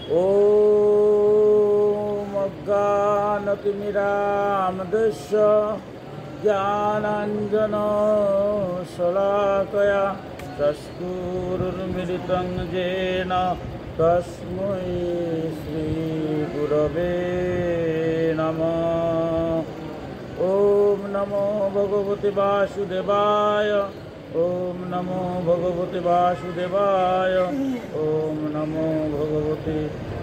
ॐ अज्ञानतिमिरान्धस्य ज्ञानाञ्जनशलाकया चक्षुरुन्मिलितं येन तस्मै श्रीगुरवे नमः। ॐ नमो भगवते वासुदेवाय। ॐ नमो भगवते वासुदेवाय। ॐ नमो भगवते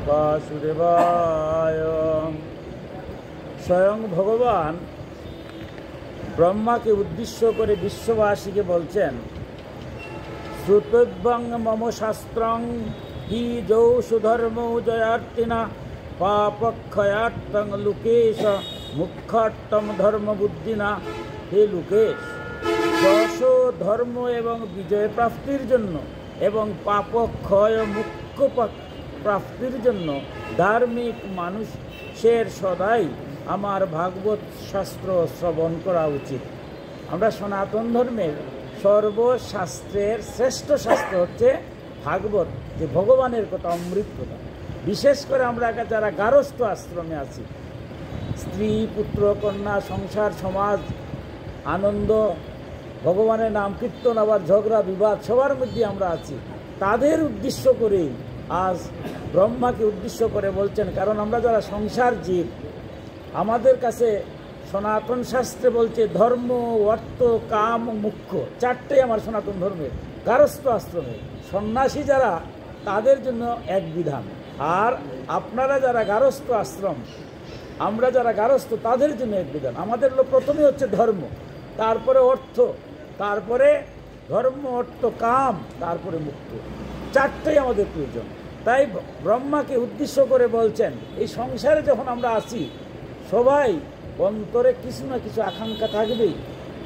वासुदेवाय। स्वयं भगवान ब्रह्मा के उद्देश्य करे विश्ववासी के बोलছেন श्रुतव्यं मम शास्त्रं हि जौषु धर्मो जयार्तिना पापक्षयार्थं लुकेश मुख्यार्थं धर्म बुद्धिना। हे लुकेश, যশ ধর্ম এবং বিজয় প্রাপ্তির জন্য এবং পাপ ক্ষয় মুখ্য প্রাপ্তির জন্য ধার্মিক মানুষের সদাই আমার ভাগবত শাস্ত্র শ্রবণ করা উচিত। আমরা সনাতন ধর্মের সর্বশাস্ত্রের শ্রেষ্ঠ শাস্ত্র হচ্ছে ভাগবত, যে ভগবানের কথা, অমৃত কথা। বিশেষ করে আমরা যারা গারস্থ আশ্রমে আছি, স্ত্রী পুত্র কন্যা সংসার সমাজ আনন্দ ভগবানের নাম কীর্তন আবার ঝগড়া বিবাদ সবার মধ্যে আমরা আছি, তাদের উদ্দেশ্য করেই আজ ব্রহ্মাকে উদ্দেশ্য করে বলছেন। কারণ আমরা যারা সংসার জীব, আমাদের কাছে সনাতন শাস্ত্রে বলছে ধর্ম অর্থ কাম মুখ্য, চারটেই আমার সনাতন ধর্মের। গারস্থ আশ্রমে সন্ন্যাসী যারা, তাদের জন্য এক বিধান, আর আপনারা যারা গারস্থ আশ্রম, আমরা যারা গারস্থ, তাদের জন্য এক বিধান। আমাদের প্রথমে হচ্ছে ধর্ম, তারপরে অর্থ, তারপরে ধর্ম অর্থ কাম, তারপরে মুক্ত। চারটেই আমাদের প্রয়োজন। তাই ব্রহ্মাকে উদ্দেশ্য করে বলছেন এই সংসারে যখন আমরা আছি, সবাই অন্তরে কিছু না কিছু আকাঙ্ক্ষা থাকবেই,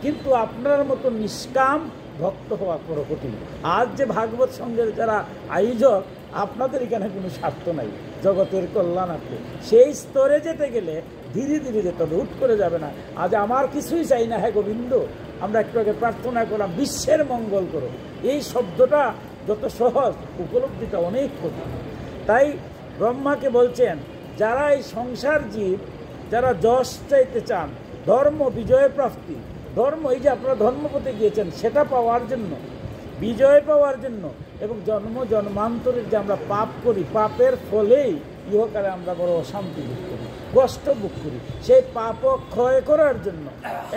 কিন্তু আপনার মতো নিষ্কাম ভক্ত হওয়া বড় কঠিন। আজ যে ভাগবত সঙ্গের যারা আয়োজক, আপনাদের এখানে কোনো স্বার্থ নাই, জগতের কল্যাণার্থে। সেই স্তরে যেতে গেলে ধীরে ধীরে যেতে হবে, হুট করে যাবে না। আজ আমার কিছুই চাই না, হ্যাঁ গোবিন্দ, আমরা একটু আগে প্রার্থনা করলাম বিশ্বের মঙ্গল করো। এই শব্দটা যত সহজ, উপলব্ধিটা অনেক কঠিন। তাই ব্রহ্মাকে বলছেন যারা এই সংসার জীব, যারা যশ চাইতে চান, ধর্ম বিজয় প্রাপ্তি, ধর্ম এই যে আপনারা ধর্মপথে গিয়েছেন সেটা পাওয়ার জন্য, বিজয় পাওয়ার জন্য, এবং জন্ম জন্মান্তরের যে আমরা পাপ করি, পাপের ফলেই ইহকালে আমরা বড় অশান্তি ভোগ করি, কষ্ট ভোগ করি, সেই পাপ ক্ষয় করার জন্য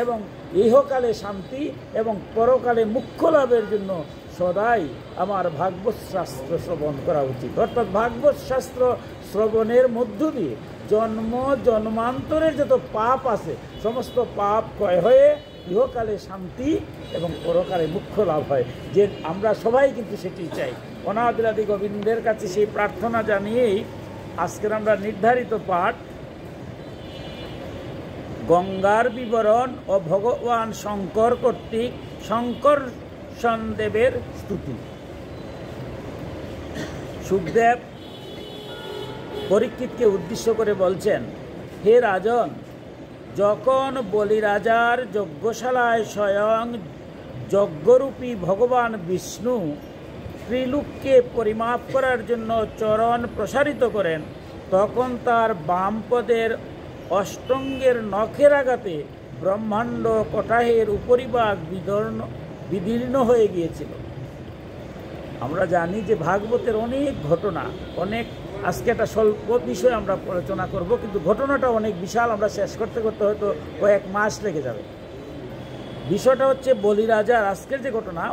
এবং ইহকালে শান্তি এবং পরকালে মুখ্য লাভের জন্য সদাই আমার ভাগবত শাস্ত্র শ্রবণ করা উচিত। অর্থাৎ ভাগবত শাস্ত্র শ্রবণের মধ্য দিয়ে জন্ম জন্মান্তরের যত পাপ আছে সমস্ত পাপ ক্ষয় হয়ে ইহকালে শান্তি এবং পরকালে মুখ্য লাভ হয়, যে আমরা সবাই কিন্তু সেটি চাই। অনাদিরাদি গোবিন্দের কাছে সেই প্রার্থনা জানিয়েই আজকের আমরা নির্ধারিত পাঠ গঙ্গার বিবরণ ও ভগবান শঙ্কর কর্তৃক শঙ্করদেবের স্তুতি। সুখদেব পরীক্ষিতকে উদ্দেশ্য করে বলছেন, হে রাজন, যখন বলিরাজার যজ্ঞশালায় স্বয়ং যজ্ঞরূপী ভগবান বিষ্ণু ত্রিলোককে পরিমাপ করার জন্য চরণ প্রসারিত করেন, তখন তার বাম পদের অষ্টঙ্গের নখের আঘাতে ব্রহ্মাণ্ড কটাহের উপরিভাগ বিদীর্ণ হয়ে গিয়েছিল। আমরা জানি যে ভাগবতের অনেক ঘটনা, অনেক, আজকে একটা স্বল্প বিষয় আমরা আলোচনা করব, কিন্তু ঘটনাটা অনেক বিশাল, আমরা শেষ করতে করতে হয়তো কয়েক মাস লেগে যাবে। বিষয়টা হচ্ছে বলিরাজার আজকের যে ঘটনা,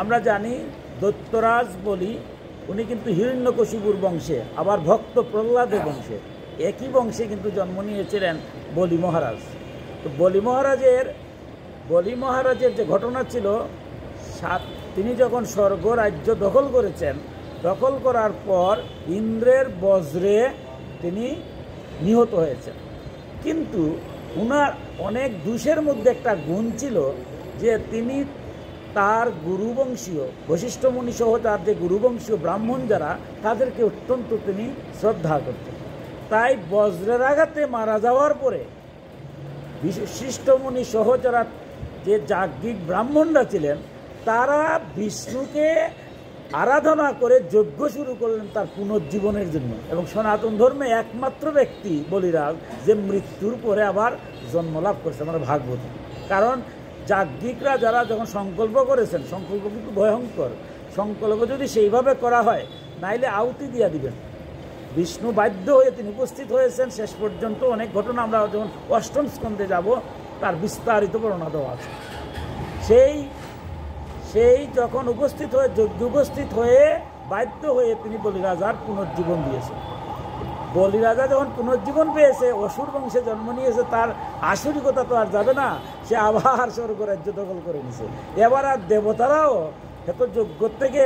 আমরা জানি দৈত্যরাজ বলি, উনি কিন্তু হিরণ্যকশিপুর বংশে, আবার ভক্ত প্রহ্লাদের বংশে, একই বংশে কিন্তু জন্ম নিয়েছিলেন বলি মহারাজ। তো বলি মহারাজের যে ঘটনা ছিল, তিনি যখন স্বর্গ রাজ্য দখল করেছেন, দখল করার পর ইন্দ্রের বজ্রে তিনি নিহত হয়েছেন। কিন্তু উনার অনেক দোষের মধ্যে একটা গুণ ছিল যে তিনি তার গুরুবংশীয় বশিষ্ঠ মুনি সহ তার যে গুরুবংশীয় ব্রাহ্মণ যারা, তাদেরকে অত্যন্ত তিনি শ্রদ্ধা করতেন। তাই বজ্রের আঘাতে মারা যাওয়ার পরে বশিষ্ঠ মুনি সহ যারা যে যাজ্ঞিক ব্রাহ্মণরা ছিলেন, তারা বিষ্ণুকে আরাধনা করে যজ্ঞ শুরু করলেন তার পুনর্জীবনের জন্য। এবং সনাতন ধর্মে একমাত্র ব্যক্তি বলিরাজ যে মৃত্যুর পরে আবার জন্ম লাভ করছে, আমরা ভাগবত। কারণ যাজ্ঞিকরা যারা যখন সংকল্প করেছেন, সংকল্প কিন্তু ভয়ঙ্কর, সংকল্প যদি সেইভাবে করা হয় নাইলে আহুতি দিয়া দিবেন। বিষ্ণু বাধ্য হয়ে তিনি উপস্থিত হয়েছেন শেষ পর্যন্ত। অনেক ঘটনা আমরা যখন অষ্টম স্কন্ধে যাব তার বিস্তারিত বর্ণনা দেওয়া আছে। সেই যখন উপস্থিত হয়ে যজ্ঞ উপস্থিত হয়ে বাধ্য হয়ে তিনি বলিরাজার পুনর্জীবন দিয়েছেন। বলিরাজা যখন পুনর্জীবন পেয়েছে, অসুর বংশে জন্ম নিয়েছে, তার আসরিকতা তো আর যাবে না, সে আবার স্বর্গ রাজ্য দখল করে নিছে। এবার আর দেবতারাও এত যজ্ঞ থেকে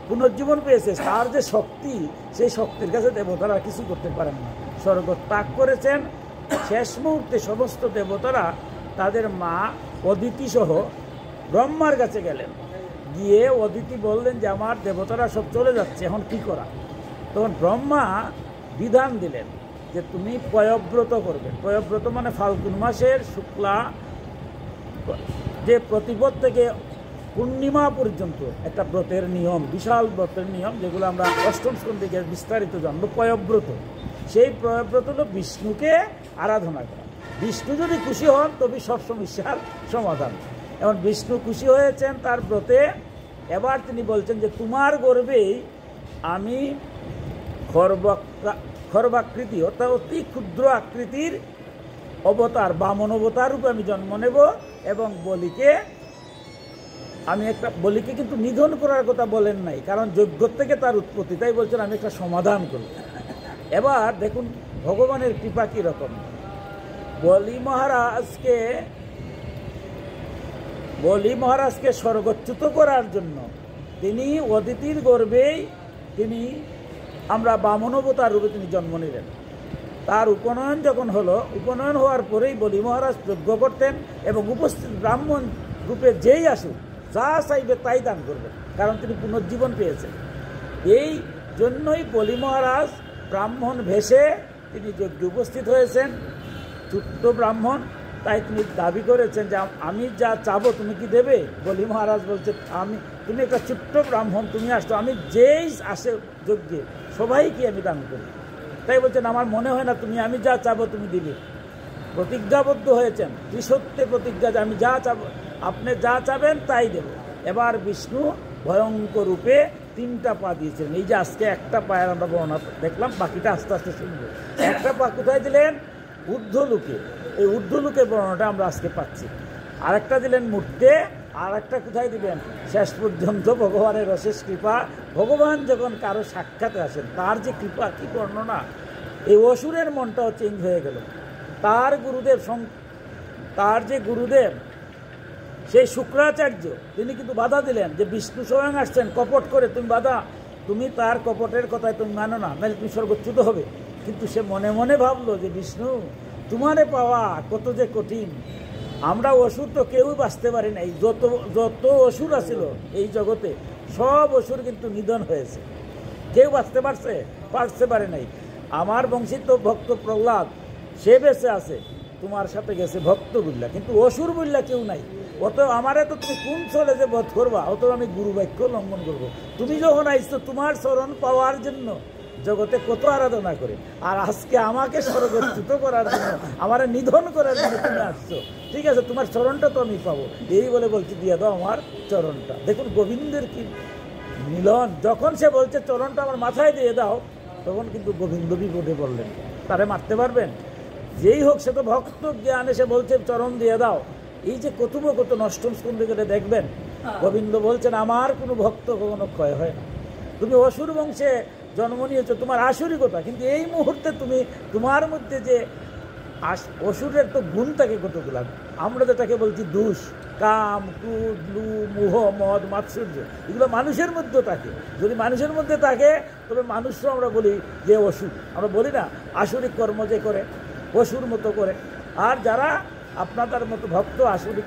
পুনর্জীবন পেয়েছে, তার যে শক্তি, সেই শক্তির কাছে দেবতারা কিছু করতে পারেন না, স্বর্গ ত্যাগ করেছেন। শেষ মুহূর্তে সমস্ত দেবতারা তাদের মা অদিতি সহ ব্রহ্মার কাছে গেলেন। গিয়ে অদিতি বললেন যে আমার দেবতারা সব চলে যাচ্ছে, এখন কি করা? তখন ব্রহ্মা বিধান দিলেন যে তুমি পয়ব্রত করবে। পয়ব্রত মানে ফাল্গুন মাসের শুক্লা যে প্রতিপদ থেকে পূর্ণিমা পর্যন্ত একটা ব্রতের নিয়ম, বিশাল ব্রতের নিয়ম, যেগুলো আমরা অষ্টম স্কন্ধে থেকে বিস্তারিত জানবো। পয়ব্রত, সেই পয়ব্রত হলো বিষ্ণুকে আরাধনা করা। বিষ্ণু যদি খুশি হন তবে সব সমস্যার সমাধান। এখন বিষ্ণু খুশি হয়েছেন তার ব্রতে। এবার তিনি বলছেন যে তোমার গর্ভেই আমি খর্বাকৃতি অর্থাৎ অতি ক্ষুদ্র আকৃতির অবতার, বামন অবতার রূপে আমি জন্ম নেব এবং বলিকে কিন্তু নিধন করার কথা বলেন নাই, কারণ যজ্ঞ থেকে তার উৎপত্তি, তাই বলছেন আমি একটা সমাধান করব। এবার দেখুন ভগবানের কৃপা কীরকম। বলি মহারাজকে স্বর্গচ্যুত করার জন্য তিনি অদিতির গর্ভেই আমরা বামন অবতার রূপে তিনি জন্ম নিলেন। তার উপনয়ন যখন হলো, উপনয়ন হওয়ার পরেই বলি মহারাজ যজ্ঞ করতেন এবং উপস্থিত ব্রাহ্মণ রূপে যেই আসুক যা চাইবে তাই দান করবেন, কারণ তিনি পুনর্জীবন পেয়েছেন। এই জন্যই বলি মহারাজ ব্রাহ্মণ ভেসে তিনি যজ্ঞে উপস্থিত হয়েছেন, ছোট্ট ব্রাহ্মণ। তাই তিনি দাবি করেছেন যে আমি যা চাবো তুমি কি দেবে? বলি মহারাজ বলছে তুমি একটা ছোট্ট ব্রাহ্মণ, তুমি আসতো, আমি যেই আসে যজ্ঞে সবাইকে আমি দান করি। তাই বলছেন আমার মনে হয় না আমি যা চাবো তুমি দিবে। প্রতিজ্ঞাবদ্ধ হয়েছেন, ত্রিসত্যে প্রতিজ্ঞা যে আমি যা চাবো, আপনি যা চাবেন তাই দেব। এবার বিষ্ণু ভয়ঙ্কর রূপে 3টা পা দিয়েছেন। এই যে আজকে একটা পায়ের আমরা বর্ণনা দেখলাম, বাকিটা আস্তে আস্তে শুনব। একটা পা কোথায় দিলেন? ঊর্ধ্বলোকে। এই ঊর্ধ্বলোকের বর্ণনাটা আমরা আজকে পাচ্ছি। আরেকটা দিলেন মূর্তে, আর একটা কোথায় দিবেন? শেষ পর্যন্ত ভগবানের অশেষ কৃপা। ভগবান যখন কারো সাক্ষাতে আসেন তার যে কৃপা, কি বর্ণনা! এই অসুরের মনটাও চেঞ্জ হয়ে গেল। তার যে গুরুদেব সেই শুক্রাচার্য, তিনি কিন্তু বাধা দিলেন যে বিষ্ণু স্বয়ং আসছেন কপট করে, তুমি তার কপটের কথায় তুমি মানো না, নাহলে তুমি স্বর্গচ্যুত হবে। কিন্তু সে মনে মনে ভাবলো যে বিষ্ণু তোমারে পাওয়া কত যে কঠিন, আমরা অসুর তো কেউই বাঁচতে পারি নাই। যত অসুর আছিল এই জগতে সব অসুর কিন্তু নিধন হয়েছে, কেউ বাঁচতে পারে নাই। আমার বংশিত ভক্ত প্রহ্লাদ সে বেঁচে আছে, তোমার সাথে গেছে ভক্ত বললা, কিন্তু অসুর বললা কেউ নাই। অত আমারে তো তুমি কোন চলে যে বধ করবা, অত আমি গুরু বাক্য লঙ্ঘন করবো। তুমি যখন আইছো তোমার চরণ পাওয়ার জন্য জগতে কত আরাধনা করে, আর আজকে আমাকে স্বর্গচ্যুত করার জন্য, আমার নিধন করার জন্য তুমি আসছো। ঠিক আছে, তোমার চরণটা তো আমি পাবো, এই বলে বলছি দিয়ে দাও আমার চরণটা। দেখুন গোবিন্দের কি মিলন! যখন সে বলছে চরণটা আমার মাথায় দিয়ে দাও, তখন কিন্তু গোবিন্দ বিপদে বললেন, তারে মারতে পারবেন? যেই হোক, সে তো ভক্ত জ্ঞানে সে বলছে চরণ দিয়ে দাও। এই যে কথোপকথন অষ্টম স্কন্ধে গেলে দেখবেন গোবিন্দ বলছেন আমার কোনো ভক্ত কখনো ক্ষয় হয় না। তুমি অসুর বংশে জন্ম নিয়েছ, তোমার আসরিকতা, কিন্তু এই মুহূর্তে তোমার মধ্যে যে অসুরের তো গুণ থাকে কতগুলো, আমরা যেটাকে বলছি দোষ, কাম, ক্রোধ, লোভ, মোহ, মদ, মাৎসর্য, এগুলো মানুষের মধ্যে থাকে। যদি মানুষের মধ্যে থাকে তবে মানুষও আমরা বলি যে অসুর। আমরা বলি না আসরিক কর্ম যে করে অসুর মতো করে। আর যারা আপনাদের মতো ভক্ত আসরিক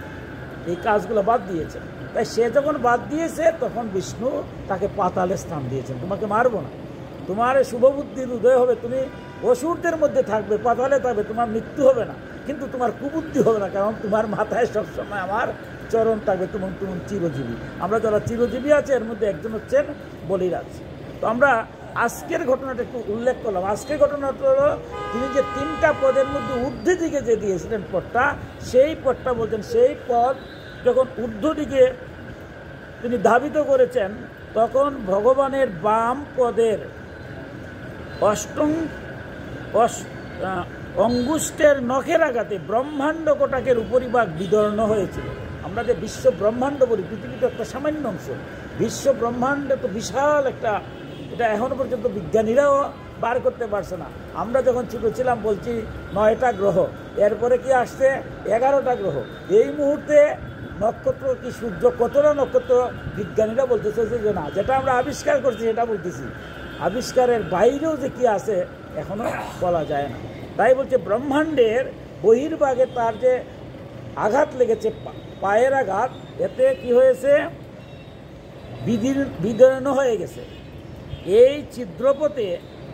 এই কাজগুলো বাদ দিয়েছেন, তাই সে যখন বাদ দিয়েছে তখন বিষ্ণু তাকে পাতালে স্থান দিয়েছেন। তোমাকে মারবো না, তোমার শুভবুদ্ধির উদয় হবে, তুমি অসুরদের মধ্যে থাকবে, পাতালে থাকবে, তোমার মৃত্যু হবে না, কিন্তু তোমার কুবুদ্ধি হবে না, কারণ তোমার মাথায় সবসময় আমার চরণ থাকবে তেমন তেমন চিরজীবী। আমরা যারা চিরজীবী আছে এর মধ্যে একজন হচ্ছেন বলিরাজ। তো আমরা আজকের ঘটনাটা একটু উল্লেখ করলাম। আজকের ঘটনাটা হলো তিনি যে 3টা পদের মধ্যে ঊর্ধ্ব দিকে যে দিয়েছিলেন পদটা, সেই পদটা বলছেন সেই পদ যখন ঊর্ধ্ব দিকে তিনি ধাবিত করেছেন তখন ভগবানের বাম পদের অঙ্গুষ্ঠের নখের আঘাতে ব্রহ্মাণ্ড কোটাকের উপরিভাগ বিদর্ণ হয়েছিল। আমরা যে বিশ্ব ব্রহ্মাণ্ড বলি, পৃথিবীতে একটা সামান্য অংশ, বিশ্ব ব্রহ্মাণ্ড তো বিশাল একটা, এটা এখনও পর্যন্ত বিজ্ঞানীরাও বার করতে পারছে না। আমরা যখন ছোটো ছিলাম বলছি 9টা গ্রহ, এরপরে কি আসছে 11টা গ্রহ। এই মুহূর্তে নক্ষত্র কি সূর্য কতটা নক্ষত্র বিজ্ঞানীরা বলতেছে যে না, যেটা আমরা আবিষ্কার করছি সেটা বলতেছি, আবিষ্কারের বাইরেও যে কি আছে এখনও বলা যায় না। তাই বলছে ব্রহ্মাণ্ডের বহির্ভাগে তার যে আঘাত লেগেছে, পায়ের আঘাত, এতে কি হয়েছে বিদীর্ণ হয়ে গেছে। এই ছিদ্রপথে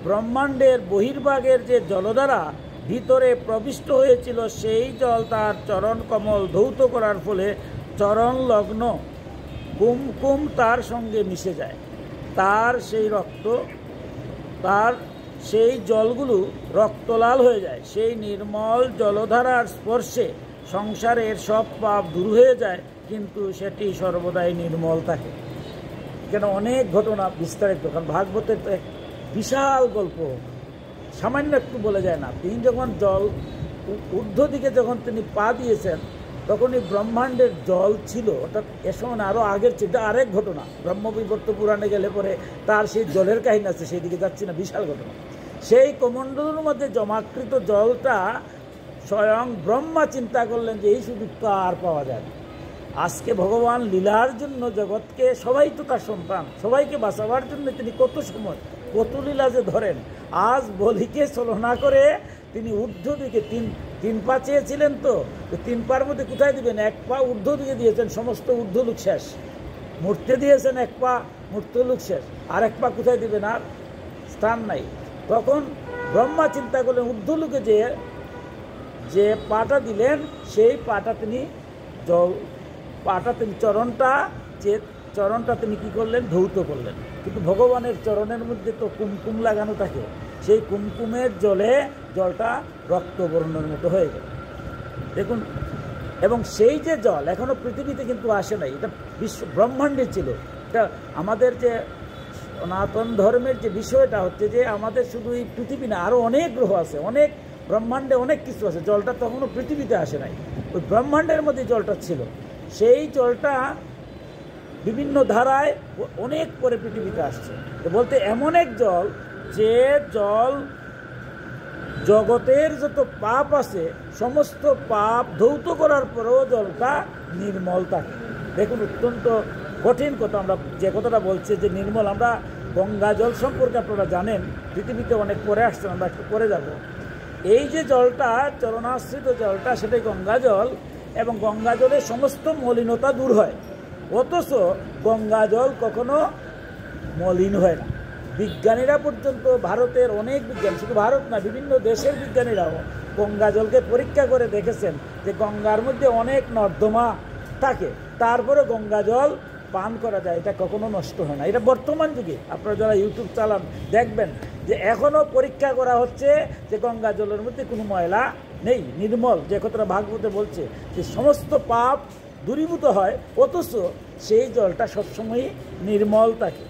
ব্রহ্মাণ্ডের বহির্ভাগের যে জলধারা ভিতরে প্রবিষ্ট হয়েছিল সেই জল তার চরণ কমল ধৌত করার ফলে চরণ লগ্ন কুমকুম তার সঙ্গে মিশে যায়। তার সেই জলগুলো রক্তলাল হয়ে যায়। সেই নির্মল জলধারার স্পর্শে সংসারের সব পাপ দূর হয়ে যায়, কিন্তু সেটি সর্বদাই নির্মল থাকে। এখানে অনেক ঘটনা বিস্তারিত, কারণ ভাগবতের তো এক বিশাল গল্প, সামান্য একটু বলে যায় না। তিনি যখন জল ঊর্ধ্ব দিকে যখন তিনি পা দিয়েছেন তখনই ব্রহ্মাণ্ডের জল ছিল, অর্থাৎ এ সময় আরও আগের ছিল। আরেক ঘটনা, ব্রহ্মবিবর্ত পুরাণে গেলে পরে তার সেই জলের কাহিনী আছে, সেই দিকে যাচ্ছি না, বিশাল ঘটনা। সেই কমণ্ডলের মধ্যে জমাকৃত জলটা স্বয়ং ব্রহ্মা চিন্তা করলেন যে এই সুযোগ তো আর পাওয়া যায়। আজকে ভগবান লীলার জন্য জগৎকে, সবাই তো তার সন্তান, সবাইকে বাঁচাবার জন্য তিনি কত সময় কত লীলা যে ধরেন। আজ বলিকে ছলনা করে তিনি ঊর্ধ্ব দিকে তিন পা চেয়েছিলেন, তো 3 পার মধ্যে কোথায় দিবেন? 1 পা ঊর্ধ্ব দিকে দিয়েছেন, সমস্ত ঊর্ধ্বলোক শেষ। মূর্তে দিয়েছেন 1 পা, মূর্তলোক শেষ। আর 1 পা কোথায় দিবেন? আর স্থান নাই। তখন ব্রহ্মা চিন্তা করলেন ঊর্ধ্বলোকে যে পাটা দিলেন সেই পাটা তিনি চরণটা তিনি কী করলেন? ধৌত করলেন। কিন্তু ভগবানের চরণের মধ্যে তো কুমকুম লাগানো থাকে, সেই কুমকুমের জলটা রক্তবর্ণের মতো হয়ে গেল। দেখুন, এবং সেই যে জল এখনও পৃথিবীতে কিন্তু আসে নাই, এটা বিশ্ব ব্রহ্মাণ্ডে ছিল। এটা আমাদের যে সনাতন ধর্মের যে বিষয়টা হচ্ছে যে আমাদের শুধু এই পৃথিবী না, আরও অনেক গ্রহ আছে, অনেক ব্রহ্মাণ্ডে অনেক কিছু আছে। জলটা তখনও পৃথিবীতে আসে নাই, ওই ব্রহ্মাণ্ডের মধ্যে জলটা ছিল। সেই জলটা বিভিন্ন ধারায় অনেক পরে পৃথিবীতে আসছে। তো বলতে এমন এক জল, যে জল জগতের যত পাপ আছে সমস্ত পাপ ধৌত করার পরেও জলটা নির্মল থাকে। দেখুন, অত্যন্ত কঠিন কথা। আমরা যে কথাটা বলছি যে নির্মল, আমরা গঙ্গা জল সম্পর্কে আপনারা জানেন, পৃথিবীতে অনেক পরে আসছেন, আমরা একটু পরে যাব। এই যে জলটা, চরণাশ্রিত জলটা, সেটাই গঙ্গা জল, এবং গঙ্গা জলের সমস্ত মলিনতা দূর হয়। অথচ গঙ্গা জল কখনো মলিন হয় না। বিজ্ঞানীরা পর্যন্ত, ভারতের অনেক বিজ্ঞানী, শুধু ভারত না, বিভিন্ন দেশের বিজ্ঞানীরাও গঙ্গা জলকে পরীক্ষা করে দেখেছেন যে গঙ্গার মধ্যে অনেক নর্দমা থাকে, তারপরে গঙ্গা জল পান করা যায়, এটা কখনো নষ্ট হয় না। এটা বর্তমান যুগে আপনারা যারা ইউটিউব চালান দেখবেন যে এখনও পরীক্ষা করা হচ্ছে যে গঙ্গা জলের মধ্যে কোনো ময়লা নেই, নির্মল। যে কথাটা ভাগবতে বলছে যে সমস্ত পাপ দূরীভূত হয়, অথচ সেই জলটা সবসময়ই নির্মল থাকে।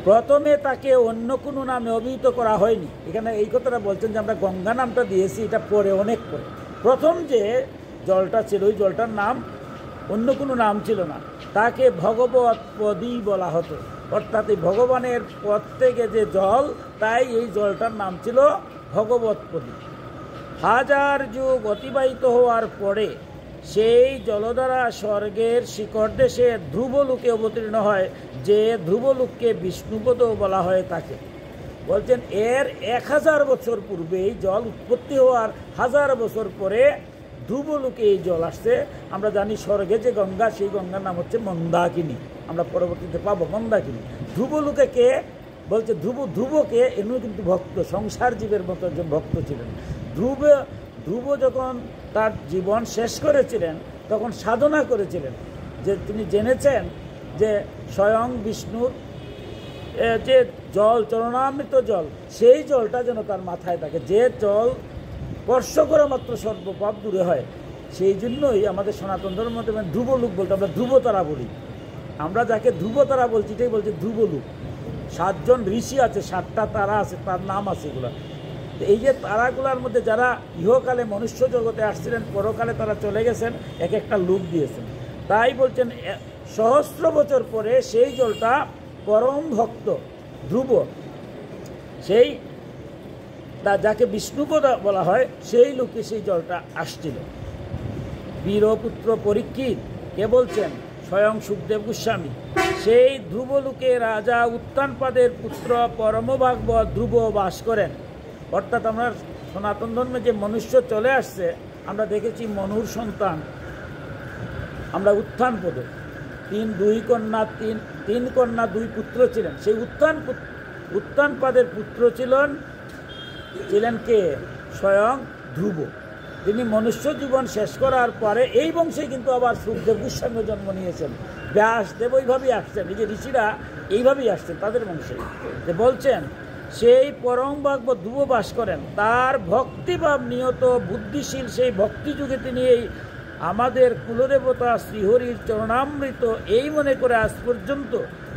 প্রথমে তাকে অন্য কোনো নামে অভিহিত করা হয়নি। এখানে এই কথাটা বলছেন যে আমরা গঙ্গা নামটা দিয়েছি, এটা পরে, অনেক পরে। প্রথম যে জলটা ছিল ওই জলটার নাম অন্য কোনো নাম ছিল না, তাকে ভগবৎ পদই বলা হতো। অর্থাৎ এই ভগবানের পদ থেকে যে জল, তাই এই জলটার নাম ছিল ভগবৎ পদী। 1000 যুগ অতিবাহিত হওয়ার পরে সেই জলধারা স্বর্গের শিখর দেশে ধ্রুবলোকে অবতীর্ণ হয়, যে ধ্রুবলোককে বিষ্ণুপদ বলা হয় তাকে। বলছেন এর 1000 বছর পূর্বে এই জল উৎপত্তি হওয়ার 1000 বছর পরে ধ্রুবলোকে এই জল আসছে। আমরা জানি স্বর্গে যে গঙ্গা, সেই গঙ্গার নাম হচ্ছে মন্দাকিনী, আমরা পরবর্তীতে পাবো মন্দাকিনী। ধ্রুবলোকে কে বলছে? ধ্রুবকে এমনি কিন্তু ভক্ত, সংসার জীবের মতো একজন ভক্ত ছিলেন। ধ্রুব যখন তার জীবন শেষ করেছিলেন তখন সাধনা করেছিলেন, যে তিনি জেনেছেন যে স্বয়ং বিষ্ণুর যে জল, চরণামৃত জল, সেই জলটা যেন তার মাথায় থাকে, যে জল স্পর্শ করা মাত্র সর্বপাপ দূরে হয়। সেই জন্যই আমাদের সনাতন ধর্মের মধ্যে ধ্রুবলোক বলতে আমরা ধ্রুবতারা বলি। আমরা যাকে ধ্রুবতারা বলছি এটাই বলছি ধ্রুবলোক। 7 জন ঋষি আছে, 7টা তারা আছে, তার নাম আছে এগুলা। তো এই যে তারাগুলার মধ্যে যারা ইহকালে মনুষ্য জগতে আসছিলেন, পরকালে তারা চলে গেছেন, এক একটা লোক দিয়েছেন। তাই বলছেন সহস্র বছর পরে সেই জলটা পরম ভক্ত ধ্রুব, সেই যাকে বিষ্ণুপদ বলা হয়, সেই লোকে সেই জলটা আসছিল। বীরপুত্র পরীক্ষিত কে বলছেন? স্বয়ং সুখদেব গোস্বামী। সেই ধ্রুবলোকে রাজা উত্তানপাদের পুত্র পরমভাগবত ধ্রুব বাস করেন। অর্থাৎ আমরা সনাতন ধর্মে যে মনুষ্য চলে আসছে, আমরা দেখেছি মনুর সন্তান আমরা উত্থানপদ, 2 কন্যা 2 পুত্র ছিলেন। সেই উত্তানপাদের পুত্র ছিলেন কে? স্বয়ং ধ্রুব। তিনি মনুষ্য জীবন শেষ করার পরে এই বংশে কিন্তু আবার সুখদেব গোস্বামী জন্ম নিয়েছেন। ব্যাসদেব ওইভাবেই আসছেন, এই যে ঋষিরা এইভাবেই আসছেন তাদের বংশে। যে বলছেন সেই পরম ভাগবত ধ্রুব বাস করেন, তার ভক্তিভাব নিয়ত বুদ্ধিশীল সেই ভক্তিযুগে তিনি এই আমাদের কুলদেবতা শ্রীহরির চরণামৃত এই মনে করে আজ পর্যন্ত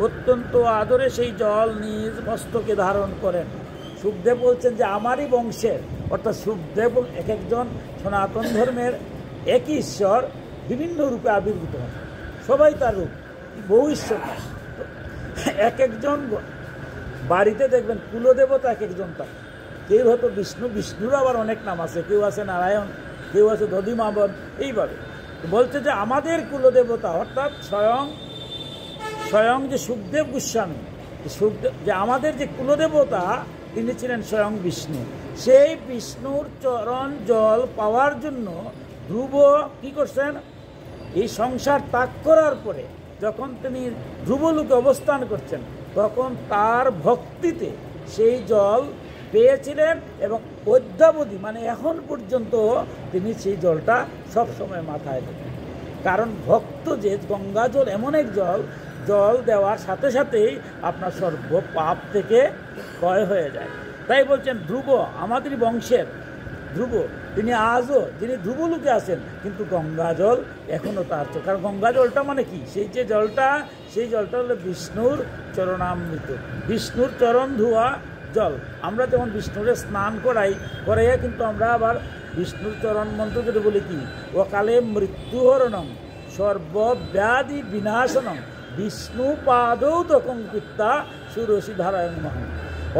অত্যন্ত আদরে সেই জল নিজ মস্তকে ধারণ করেন। সুখদেব বলছেন যে আমারই বংশের, অর্থাৎ সুখদেব এক একজন সনাতন ধর্মের একই ঈশ্বর বিভিন্ন রূপে আবির্ভূত হন, সবাই তার রূপ, বহু ঈশ্বর। এক একজন বাড়িতে দেখবেন কুলদেবতা এক একজন তার, কেউ হয়তো বিষ্ণু, বিষ্ণুর আবার অনেক নাম আছে, কেউ আছে নারায়ণ, কেউ আছে দধিমাবন, এইভাবে বলছে যে আমাদের কুলদেবতা অর্থাৎ স্বয়ং যে সুখদেব গোস্বামী, যে আমাদের যে কুলদেবতা তিনি ছিলেন স্বয়ং বিষ্ণু। সেই বিষ্ণুর চরণ জল পাওয়ার জন্য ধ্রুব কি করছেন? এই সংসার ত্যাগ করার পরে যখন তিনি ধ্রুবলোকে অবস্থান করছেন, তখন তার ভক্তিতে সেই জল পেয়েছিলেন এবং অদ্যাবধি মানে এখন পর্যন্ত তিনি সেই জলটা সবসময় মাথায় দেন। কারণ ভক্ত যে গঙ্গা জল এমন এক জল দেওয়ার সাথে সাথেই আপনার সর্ব পাপ থেকে ক্ষয় হয়ে যায়। তাই বলছেন ধ্রুব আমাদের বংশের ধ্রুব, তিনি আজও যিনি ধ্রুবলোকে আছেন, কিন্তু গঙ্গা জল এখনও তার। কারণ গঙ্গা জলটা মানে কি? সেই যে জলটা, সেই জলটা হলো বিষ্ণুর চরণামৃত, বিষ্ণুর চরণ ধোয়া জল। আমরা যখন বিষ্ণুরে স্নান করাইয়া কিন্তু আমরা আবার বিষ্ণুর চরণ মন্ত্র যদি বলি কি, অকালে মৃত্যুহরণম সর্বব্যাধি বিনাশনম বিষ্ণু পাদৌ তখন পিত্তা সুরসি ধারায়ণ মহন।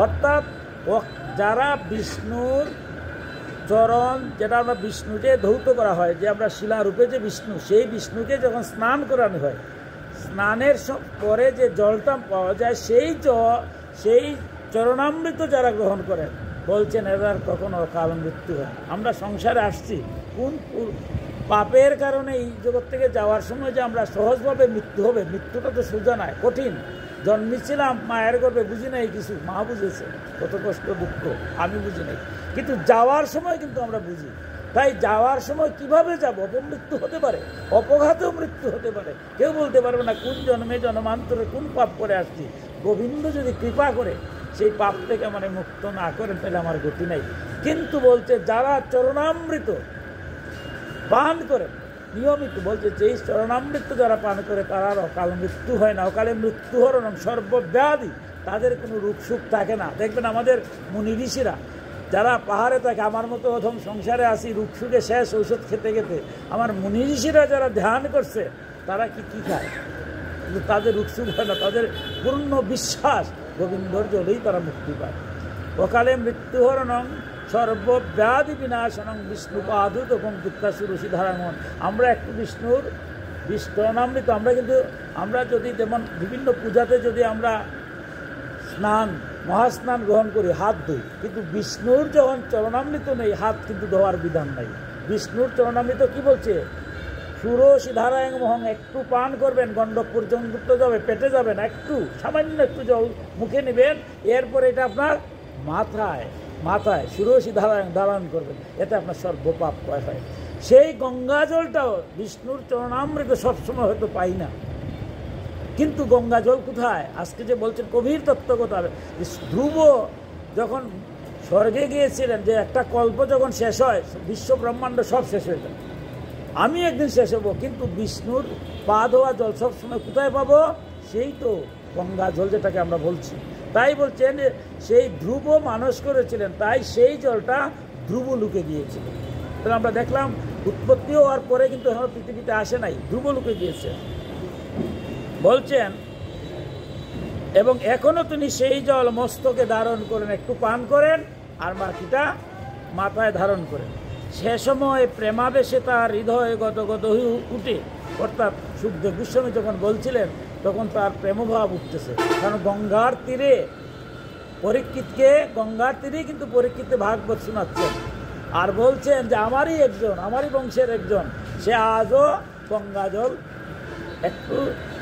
অর্থাৎ যারা বিষ্ণুর চরণ, যেটা আমরা বিষ্ণুকে ধৌত করা হয়, যে আমরা শিলারূপে যে বিষ্ণু, সেই বিষ্ণুকে যখন স্নান করানো হয়, স্নানের পরে যে জলটা পাওয়া যায়, সেই চরণামৃত যারা গ্রহণ করেন, বলছেন এবার কখনো অকাল মৃত্যু হয়। আমরা সংসারে আসছি কোন পাপের কারণে এই জগৎ থেকে যাওয়ার সময় যে আমরা সহজভাবে মৃত্যু হবে, মৃত্যুটা তো সোজা নয়, কঠিন। জন্মেছিলাম মায়ের গর্ভে, বুঝি নাই কিছু, মা বুঝেছে কত কষ্ট দুঃখ, আমি বুঝি নাই, কিন্তু যাওয়ার সময় কিন্তু আমরা বুঝি। তাই যাওয়ার সময় কিভাবে যাব? অপমৃত্যু হতে পারে, অপঘাতেও মৃত্যু হতে পারে, কেউ বলতে পারবে না কোন জন্মে জন্মান্তরে কোন পাপ করে আসছি। গোবিন্দ যদি কৃপা করে সেই পাপ থেকে মানে মুক্ত না করেন, তাহলে আমার গতি নাই। কিন্তু বলছে যারা চরণামৃত পান করে নিয়মিত, বলছে যে এই চরণামৃত যারা পান করে তারা আর অকাল মৃত্যু হয় না। অকালে মৃত্যু হরণম সর্বব্যাধি, তাদের কোনো রোগ সুখ থাকে না। দেখবেন আমাদের মুনি ঋষিরা যারা পাহাড়ে থাকে, আমার মতো প্রথম সংসারে আসি রোগ সুখে শেষ ঔষধ খেতে খেতে, আমার মুনি ঋষিরা যারা ধ্যান করছে তারা কি খায়, কিন্তু তাদের রোগ সুখ হয় না। তাদের পূর্ণ বিশ্বাস গোবিন্দর জলেই তারা মুক্তি পায়। অকালে মৃত্যুহরণং সর্বব্যাধি বিনাশনং বিষ্ণুপাদু তখন পিত্তা সুরসি ধারামন। আমরা একটু বিষ্ণুনামৃত আমরা যদি যেমন বিভিন্ন পূজাতে যদি আমরা মহাস্নান গ্রহণ করি, হাত ধুই, কিন্তু বিষ্ণুর যখন চরণামৃত নেই, হাত কিন্তু ধোয়ার বিধান নাই। বিষ্ণুর চরণামৃত কি বলছে? সুরসি ধারায়ং মহং, একটু পান করবেন, গণ্ডক পর্যন্ত যাবে, পেটে যাবেন, একটু সামান্য একটু জল মুখে নেবেন, এরপর এটা আপনার মাথায় সুরসী ধারণ করবেন, এতে আপনার সর্বপাপ ক্ষয় হয়। সেই গঙ্গা জলটাও বিষ্ণুর চরণামৃত সবসময় হয়তো পাই না, কিন্তু গঙ্গা জল কোথায়? আজকে যে বলছেন গভীর তত্ত্বকথা, ধ্রুব যখন স্বর্গে গিয়েছিলেন, যে একটা কল্প যখন শেষ হয় বিশ্ব ব্রহ্মাণ্ড সব শেষ হয়ে যায়, আমি একদিন শেষ হবো, কিন্তু বিষ্ণুর পা ধোয়া জল সবসময় কোথায় পাবো? সেই তো গঙ্গা জল, যেটাকে আমরা বলছি। তাই বলছেন সেই ধ্রুব মানুষ করেছিলেন, তাই সেই জলটা ধ্রুব লুকে গিয়েছিল। তাহলে আমরা দেখলাম উৎপত্তি হওয়ার পরে কিন্তু এখন পৃথিবীতে আসে নাই, ধ্রুব লুকে গিয়েছে। বলছেন এবং এখনো তিনি সেই জল মস্তকে ধারণ করেন, একটু পান করেন আর বাকিটা মাথায় ধারণ করেন। সে সময় প্রেমাবেশে তার হৃদয় গদগদ হয়ে উঠে, অর্থাৎ সুখদেব গোস্বামী যখন বলছিলেন তখন তার প্রেমভাব উঠতেছে, কারণ গঙ্গার তীরে পরীক্ষিতকে, গঙ্গার তীরেই কিন্তু পরীক্ষিতে ভাগবত শোনাচ্ছেন আর বলছেন যে আমারই একজন, আমারই বংশের একজন, সে আজও গঙ্গা জল একটু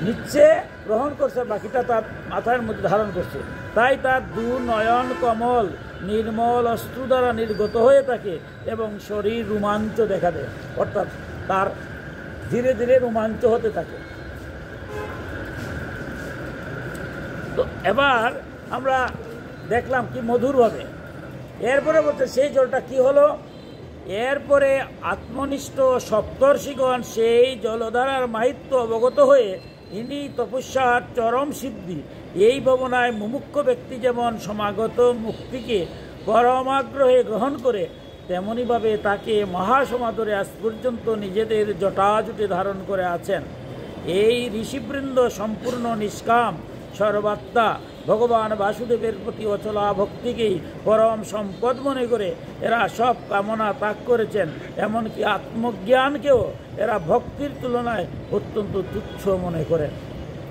নিচ্ছে, গ্রহণ করছে, বাকিটা তার মাথার মধ্যে ধারণ করছে। তাই তার দু নয়ন কমল নির্মল অশ্রু দ্বারা নির্গত হয়ে থাকে এবং শরীর রোমাঞ্চ দেখা দেয়, অর্থাৎ তার ধীরে ধীরে রোমাঞ্চ হতে থাকে। তো এবার আমরা দেখলাম কি মধুরভাবে। এরপরে বলতে সেই জলটা কি হলো, এরপরে আত্মনিষ্ঠ সপ্তর্ষিগণ সেই জলধারার মাহিত্য অবগত হয়ে ইনি তপস্যার চরম সিদ্ধি, এই ভাবনায় মুমুক্ষ ব্যক্তি যেমন সমাগত মুক্তিকে পরমাগ্রহে গ্রহণ করে, তেমনিভাবে তাকে মহাসমাদরে আজ পর্যন্ত নিজেদের জটাজুটে ধারণ করে আছেন। এই ঋষিবৃন্দ সম্পূর্ণ নিষ্কাম সর্বাত্মা ভগবান বাসুদেবের প্রতি অচলা ভক্তিকেই পরম সম্পদ মনে করে এরা সব কামনা ত্যাগ করেছেন, এমনকি আত্মজ্ঞানকেও এরা ভক্তির তুলনায় অত্যন্ত তুচ্ছ মনে করেন।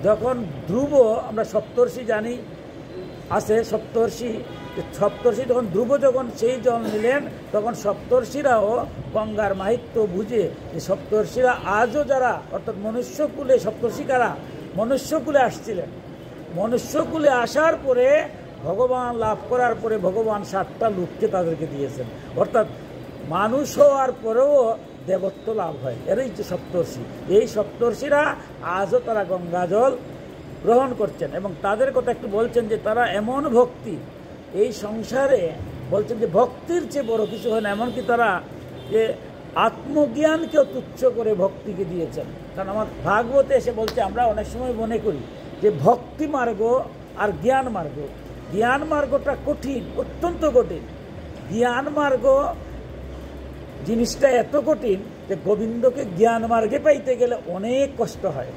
যখন ধ্রুব, আমরা সপ্তর্ষি জানি আছে, সপ্তর্ষি যখন ধ্রুব যখন সেই জল নিলেন, তখন সপ্তর্ষিরাও গঙ্গার মাহিত্য বুঝে, যে সপ্তর্ষিরা আজও যারা, অর্থাৎ মনুষ্যকুলে, সপ্তর্ষিকারা মনুষ্যকুলে আসছিলেন, মনুষ্যকুলে আসার পরে ভগবান লাভ করার পরে ভগবান 7টা লোককে তাদেরকে দিয়েছেন, অর্থাৎ মানুষ হওয়ার পরেও দেবত্ব লাভ হয়, এরাই যে সপ্তর্ষি। এই সপ্তর্ষিরা আজও তারা গঙ্গা জল গ্রহণ করছেন এবং তাদের কথা একটু বলছেন যে তারা এমন ভক্তি এই সংসারে, বলছেন যে ভক্তির চেয়ে বড় কিছু হয় না, এমনকি তারা যে আত্মজ্ঞানকেও তুচ্ছ করে ভক্তিকে দিয়েছেন। কারণ আমার ভাগবতে এসে বলছে, আমরা অনেক সময় মনে করি যে ভক্তি মার্গ আর জ্ঞান মার্গ, জ্ঞান মার্গটা কঠিন, অত্যন্ত কঠিন। জ্ঞান মার্গ জিনিসটা এত কঠিন যে গোবিন্দকে জ্ঞান মার্গে পাইতে গেলে অনেক কষ্ট হয়।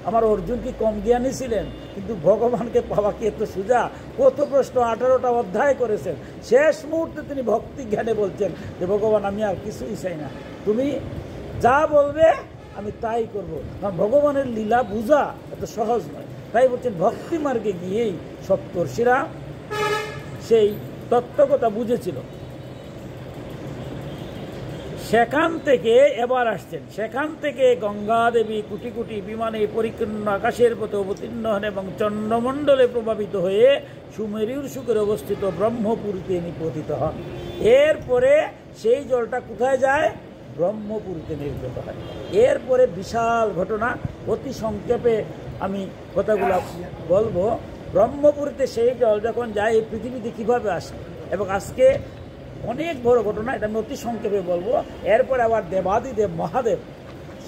আমার অর্জুন কি কম জ্ঞানী ছিলেন? কিন্তু ভগবানকে পাওয়া কি এত সোজা? কত প্রশ্ন, 18টা অধ্যায় করেছেন, শেষ মুহূর্তে তিনি ভক্তি জ্ঞানে বলছেন যে ভগবান আমি আর কিছুই চাই না, তুমি যা বলবে আমি তাই করব। কারণ ভগবানের লীলা বুঝা এত সহজ নয়। তাই বলছেন ভক্তি মার্গে গিয়েই সপ্তর্ষিরা সেই তত্ত্বকথা বুঝেছিল। সেখান থেকে এবার আসছেন, সেখান থেকে গঙ্গা দেবী কোটি কোটি বিমানে পরিপূর্ণ আকাশের পথে অবতীর্ণ হন এবং চন্দ্রমণ্ডলে প্রভাবিত হয়ে সুমেরুর শুকরে অবস্থিত ব্রহ্মপুরীতে নিপতিত হন। এরপরে সেই জলটা কোথায় যায়? ব্রহ্মপুরীতে নির্গত হয়। এরপরে বিশাল ঘটনা, অতি সংক্ষেপে আমি কথাগুলো বলবো। ব্রহ্মপুরীতে সেই জল যখন যায় এই পৃথিবীতে কীভাবে আসে, এবং আজকে অনেক বড় ঘটনা, এটা আমি অতি সংক্ষেপে বলবো। এরপর আবার দেবাদিদেব মহাদেব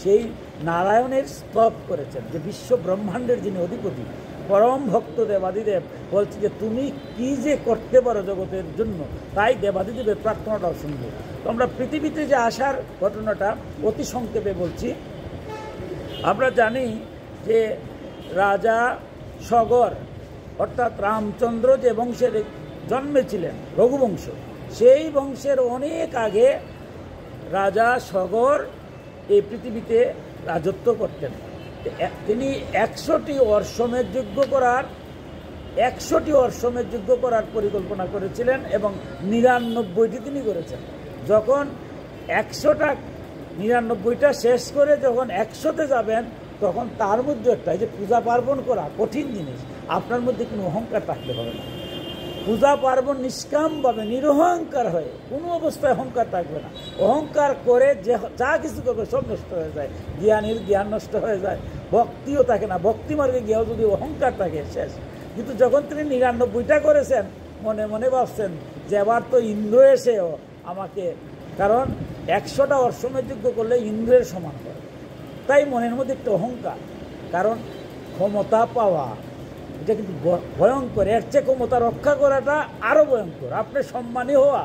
সেই নারায়ণের স্তব করেছেন, যে বিশ্ব ব্রহ্মাণ্ডের যিনি অধিপতি, পরম ভক্ত দেবাদিদেব বলছে যে তুমি কি যে করতে পারো জগতের জন্য, তাই দেবাদিদেবের প্রার্থনাটাও শুনবো। তো আমরা পৃথিবীতে যে আসার ঘটনাটা অতি সংক্ষেপে বলছি। আমরা জানি যে রাজা সগর, অর্থাৎ রামচন্দ্র যে বংশের জন্মেছিলেন, রঘুবংশ, সেই বংশের অনেক আগে রাজা সগর এই পৃথিবীতে রাজত্ব করতেন। তিনি 100টি অশ্বমেধ যজ্ঞ করার পরিকল্পনা করেছিলেন এবং 99টি তিনি করেছেন। যখন 99টা শেষ করে যখন 100তে যাবেন, তখন তার মধ্যে একটা, যে পূজা পার্বণ করা কঠিন জিনিস, আপনার মধ্যে কোনো অহংকার থাকতে হবে না। পূজা পার্বণ নিষ্কামভাবে নিরহংকার হয়ে, কোনো অবস্থায় অহংকার থাকবে না। অহংকার করে যে যা কিছু করবে সব নষ্ট হয়ে যায়, জ্ঞানীর জ্ঞান নষ্ট হয়ে যায়, ভক্তিও থাকে না। ভক্তি মার্গে গিয়েও যদি অহংকার থাকে শেষ। কিন্তু যখন তিনি 99টা করেছেন, মনে মনে ভাবছেন যে এবার তো ইন্দ্র এসেও আমাকে, কারণ 100টা অশ্বমেধ যজ্ঞ করলে ইন্দ্রের সমান করে, তাই মনের মধ্যে একটু অহংকার। কারণ ক্ষমতা পাওয়া এটা কিন্তু ভয়ঙ্কর, এর চেয়ে ক্ষমতা রক্ষা করাটা আরও ভয়ঙ্কর। আপনি সম্মানী হওয়া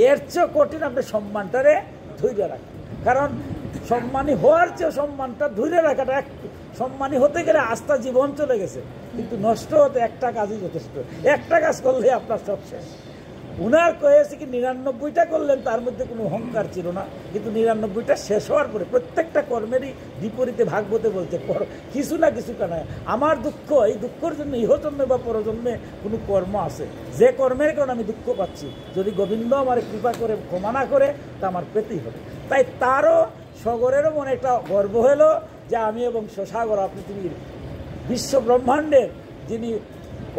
এর চেয়ে কঠিন, আপনি সম্মানটারে ধৈর্য রাখেন। কারণ সম্মানী হওয়ার চেয়ে সম্মানটা ধৈর্য রাখাটা, সম্মানী হতে গেলে আস্থা জীবন চলে গেছে, কিন্তু নষ্ট হতে একটা কাজই যথেষ্ট। একটা কাজ করলে আপনার সব শেষ। উনার কয়েছে কি 99টা করলেন, তার মধ্যে কোনো অহংকার ছিল না, কিন্তু 99টা শেষ হওয়ার পরে প্রত্যেকটা কর্মেরই বিপরীতে ভাগবতে বলছে কিছু না কিছু কেন আমার দুঃখ, এই দুঃখের জন্য ইহজন্মে বা পরজন্মে কোনো কর্ম আছে, যে কর্মের কারণে আমি দুঃখ পাচ্ছি, যদি গোবিন্দ আমার কৃপা করে ক্ষমা না করে তা আমার পেতেই হবে। তাই তারও সগরেরও মনে একটা গর্ব হলো যে আমি এবং সাগর পৃথিবীর বিশ্ব ব্রহ্মাণ্ডের যিনি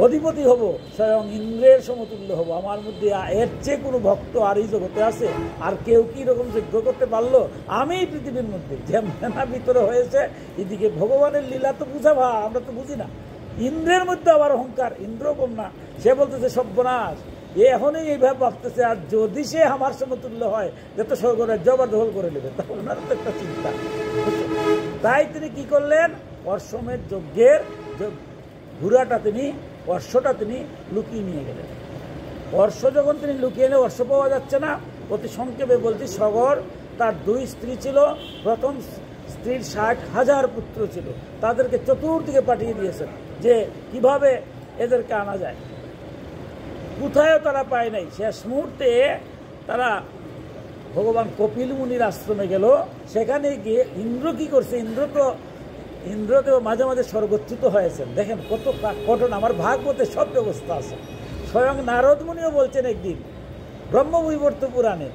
অধিপতি হব, স্বয়ং ইন্দ্রের সমতুল্য হব। আমার মধ্যে এর চেয়ে কোনো ভক্ত আর এই জগতে আছে? আর কেউ কি রকম যজ্ঞ করতে পারলো? আমি পৃথিবীর মধ্যে যেমন ভিতরে হয়েছে, এদিকে ভগবানের লীলা তো বুঝা ভা, আমরা তো বুঝি না। ইন্দ্রের মধ্যে আবার অহংকার, ইন্দ্র কন্যা, সে বলতেছে সর্বনাশ, এখনই এইভাবে ভাবতেছে, আর যদি সে আমার সমতুল্য হয় যত স্বর্গের জবরদখল করে নেবে, তখন ওনার তো একটা চিন্তা। তাই তিনি কি করলেন, অশ্বমেধ যজ্ঞের ঘোড়াটা তিনি, অশ্বটা তিনি লুকিয়ে নিয়ে গেলেন। অশ্ব যখন তিনি লুকিয়ে এনে, অশ্ব পাওয়া যাচ্ছে না, অতি সংক্ষেপে বলছি, সগর তার 2 স্ত্রী ছিল, প্রথম স্ত্রীর 60,000 পুত্র ছিল, তাদেরকে চতুর্দিকে পাঠিয়ে দিয়েছেন যে কিভাবে এদেরকে আনা যায়। কোথায়ও তারা পায় নাই। শেষ মুহূর্তে তারা ভগবান কপিল মুনির আশ্রমে গেল। সেখানে গিয়ে ইন্দ্র কি করছে, ইন্দ্র তো মাঝে মাঝে স্বর্গচ্যুত হয়েছেন। দেখেন কত কঠোর, আমার ভাগবতে সব ব্যবস্থা আছে। স্বয়ং নারদ মুনিও বলছেন একদিন ব্রহ্মবৈবর্ত পুরাণে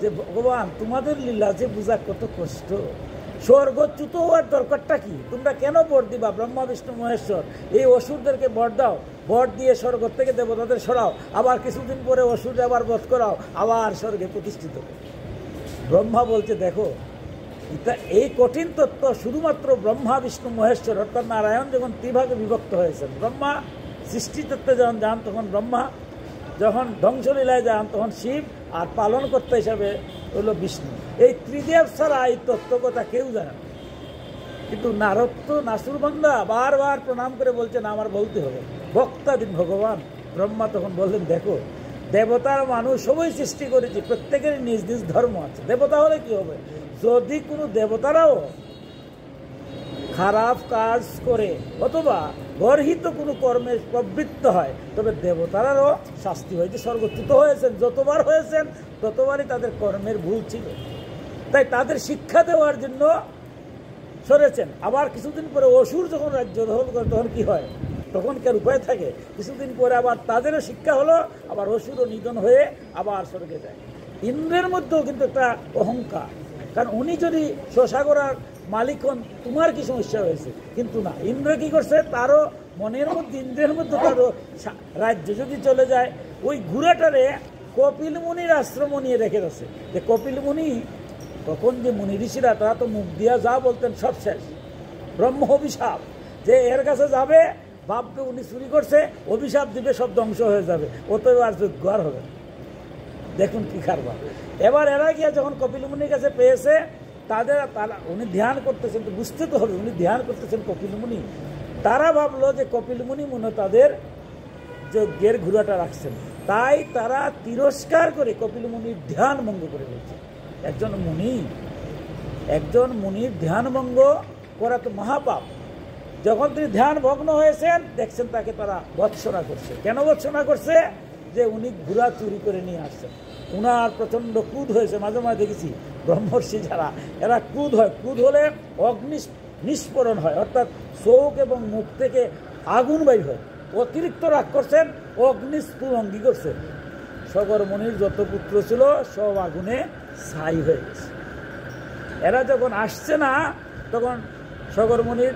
যে ভগবান তোমাদের লীলা যে বুঝা কত কষ্ট, স্বর্গচ্যুত হওয়ার দরকারটা কি? তোমরা কেন বর দিবা? ব্রহ্মা বিষ্ণু মহেশ্বর এই অসুরদেরকে বর দাও, বর দিয়ে স্বর্গ থেকে দেবতাদের সরাও, আবার কিছুদিন পরে অসুর আবার বধ করাও, আবার স্বর্গে প্রতিষ্ঠিত। ব্রহ্মা বলছে দেখো, এটা এই কঠিন তত্ত্ব শুধুমাত্র ব্রহ্মা বিষ্ণু মহেশ্বর অর্থাৎ নারায়ণ যখন 3 ভাগে বিভক্ত হয়েছেন, ব্রহ্মা সৃষ্টি তত্ত্বে যখন যান তখন ব্রহ্মা, যখন ধ্বংসলীলায় যান তখন শিব, আর পালনকর্তা হিসাবে হলো বিষ্ণু। এই ত্রিদেব ছাড়া এই তত্ত্ব কথা কেউ জানে না। কিন্তু নারদ তো নাসুরবান্দা বারবার প্রণাম করে বলছেন আমার বলতে হবে, বক্তা দিন ভগবান। ব্রহ্মা তখন বললেন দেখো, দেবতার মানুষ সবাই সৃষ্টি করেছি, প্রত্যেকেরই নিজ নিজ ধর্ম আছে। দেবতা হলে কি হবে? যদি কোনো দেবতারাও খারাপ কাজ করে অথবা গর্হিত কোনো কর্মে প্রবৃত্ত হয়, তবে দেবতারাও শাস্তি হয়। যে স্বর্গচ্যুত হয়েছেন, যতবার হয়েছেন ততবারই তাদের কর্মের ভুল ছিল, তাই তাদের শিক্ষা দেওয়ার জন্য সরেছেন। আবার কিছুদিন পরে অসুর যখন রাজ্য দখল করে তখন কি হয়, তখন কার উপায় থাকে? কিছুদিন পরে আবার তাদেরও শিক্ষা হলো, আবার অসুরও নিধন হয়ে আবার স্বর্গে যায়। ইন্দ্রের মধ্যেও কিন্তু একটা অহংকার, কারণ উনি যদি স্বসাগরার মালিক হন, তোমার কি সমস্যা হয়েছে? কিন্তু না, ইন্দ্র কি করছে, তারও মনের মধ্যে, ইন্দ্রের মধ্যে তারও রাজ্য যদি চলে যায়, ওই ঘোড়াটারে কপিল মুনির আশ্রম নিয়ে রেখে গেছে। যে কপিল মুনি, তখন যে মুনি ঋষিরা তারা তো মুখ দিয়া যা বলতেন সব শেষ, ব্রহ্ম অভিশাপ, যে এর কাছে যাবে ভাববে উনি চুরি করছে, অভিশাপ দিবে, সব ধ্বংস হয়ে যাবে, অতএব আর যোগ্য আর হবে। দেখুন কি কারবার। এবার এরা গিয়ে যখন কপিল মুনির কাছে পেয়েছে, তারা উনি ধ্যান করতেছেন, তো বুঝতে তো হবে উনি ধ্যান করতেছেন কপিল মুনি। তারা ভাবলো যে কপিল মুনি মনে তাদের যজ্ঞের ঘোড়াটা রাখছেন, তাই তারা তিরস্কার করে কপিল মুনির ধ্যান ভঙ্গ করে দিয়েছে। একজন মুনির ধ্যান ভঙ্গ করা তো মহাপাপ। যখন তিনি ধ্যান ভগ্ন হয়েছেন, দেখছেন তাকে তারা ভৎসনা করছে। কেন ভৎসনা করছে? যে উনি ঘোড়া চুরি করে নিয়ে আসছেন। উনার প্রচণ্ড ক্রোধ হয়েছে। মাঝে মাঝে দেখেছি ব্রহ্মর্ষি যারা, এরা ক্রোধ হয়, ক্রোধ হলে অগ্নি নিষ্পরণ হয়, অর্থাৎ চোখ এবং মুখ থেকে আগুন বাইর হয়। অতিরিক্ত রাগ করছেন, অগ্নিস্ফুলঙ্গি করছে। সগর মুনির যত পুত্র ছিল সব আগুনে ছাই হয়ে গেছে। এরা যখন আসছে না, তখন সগর মুনির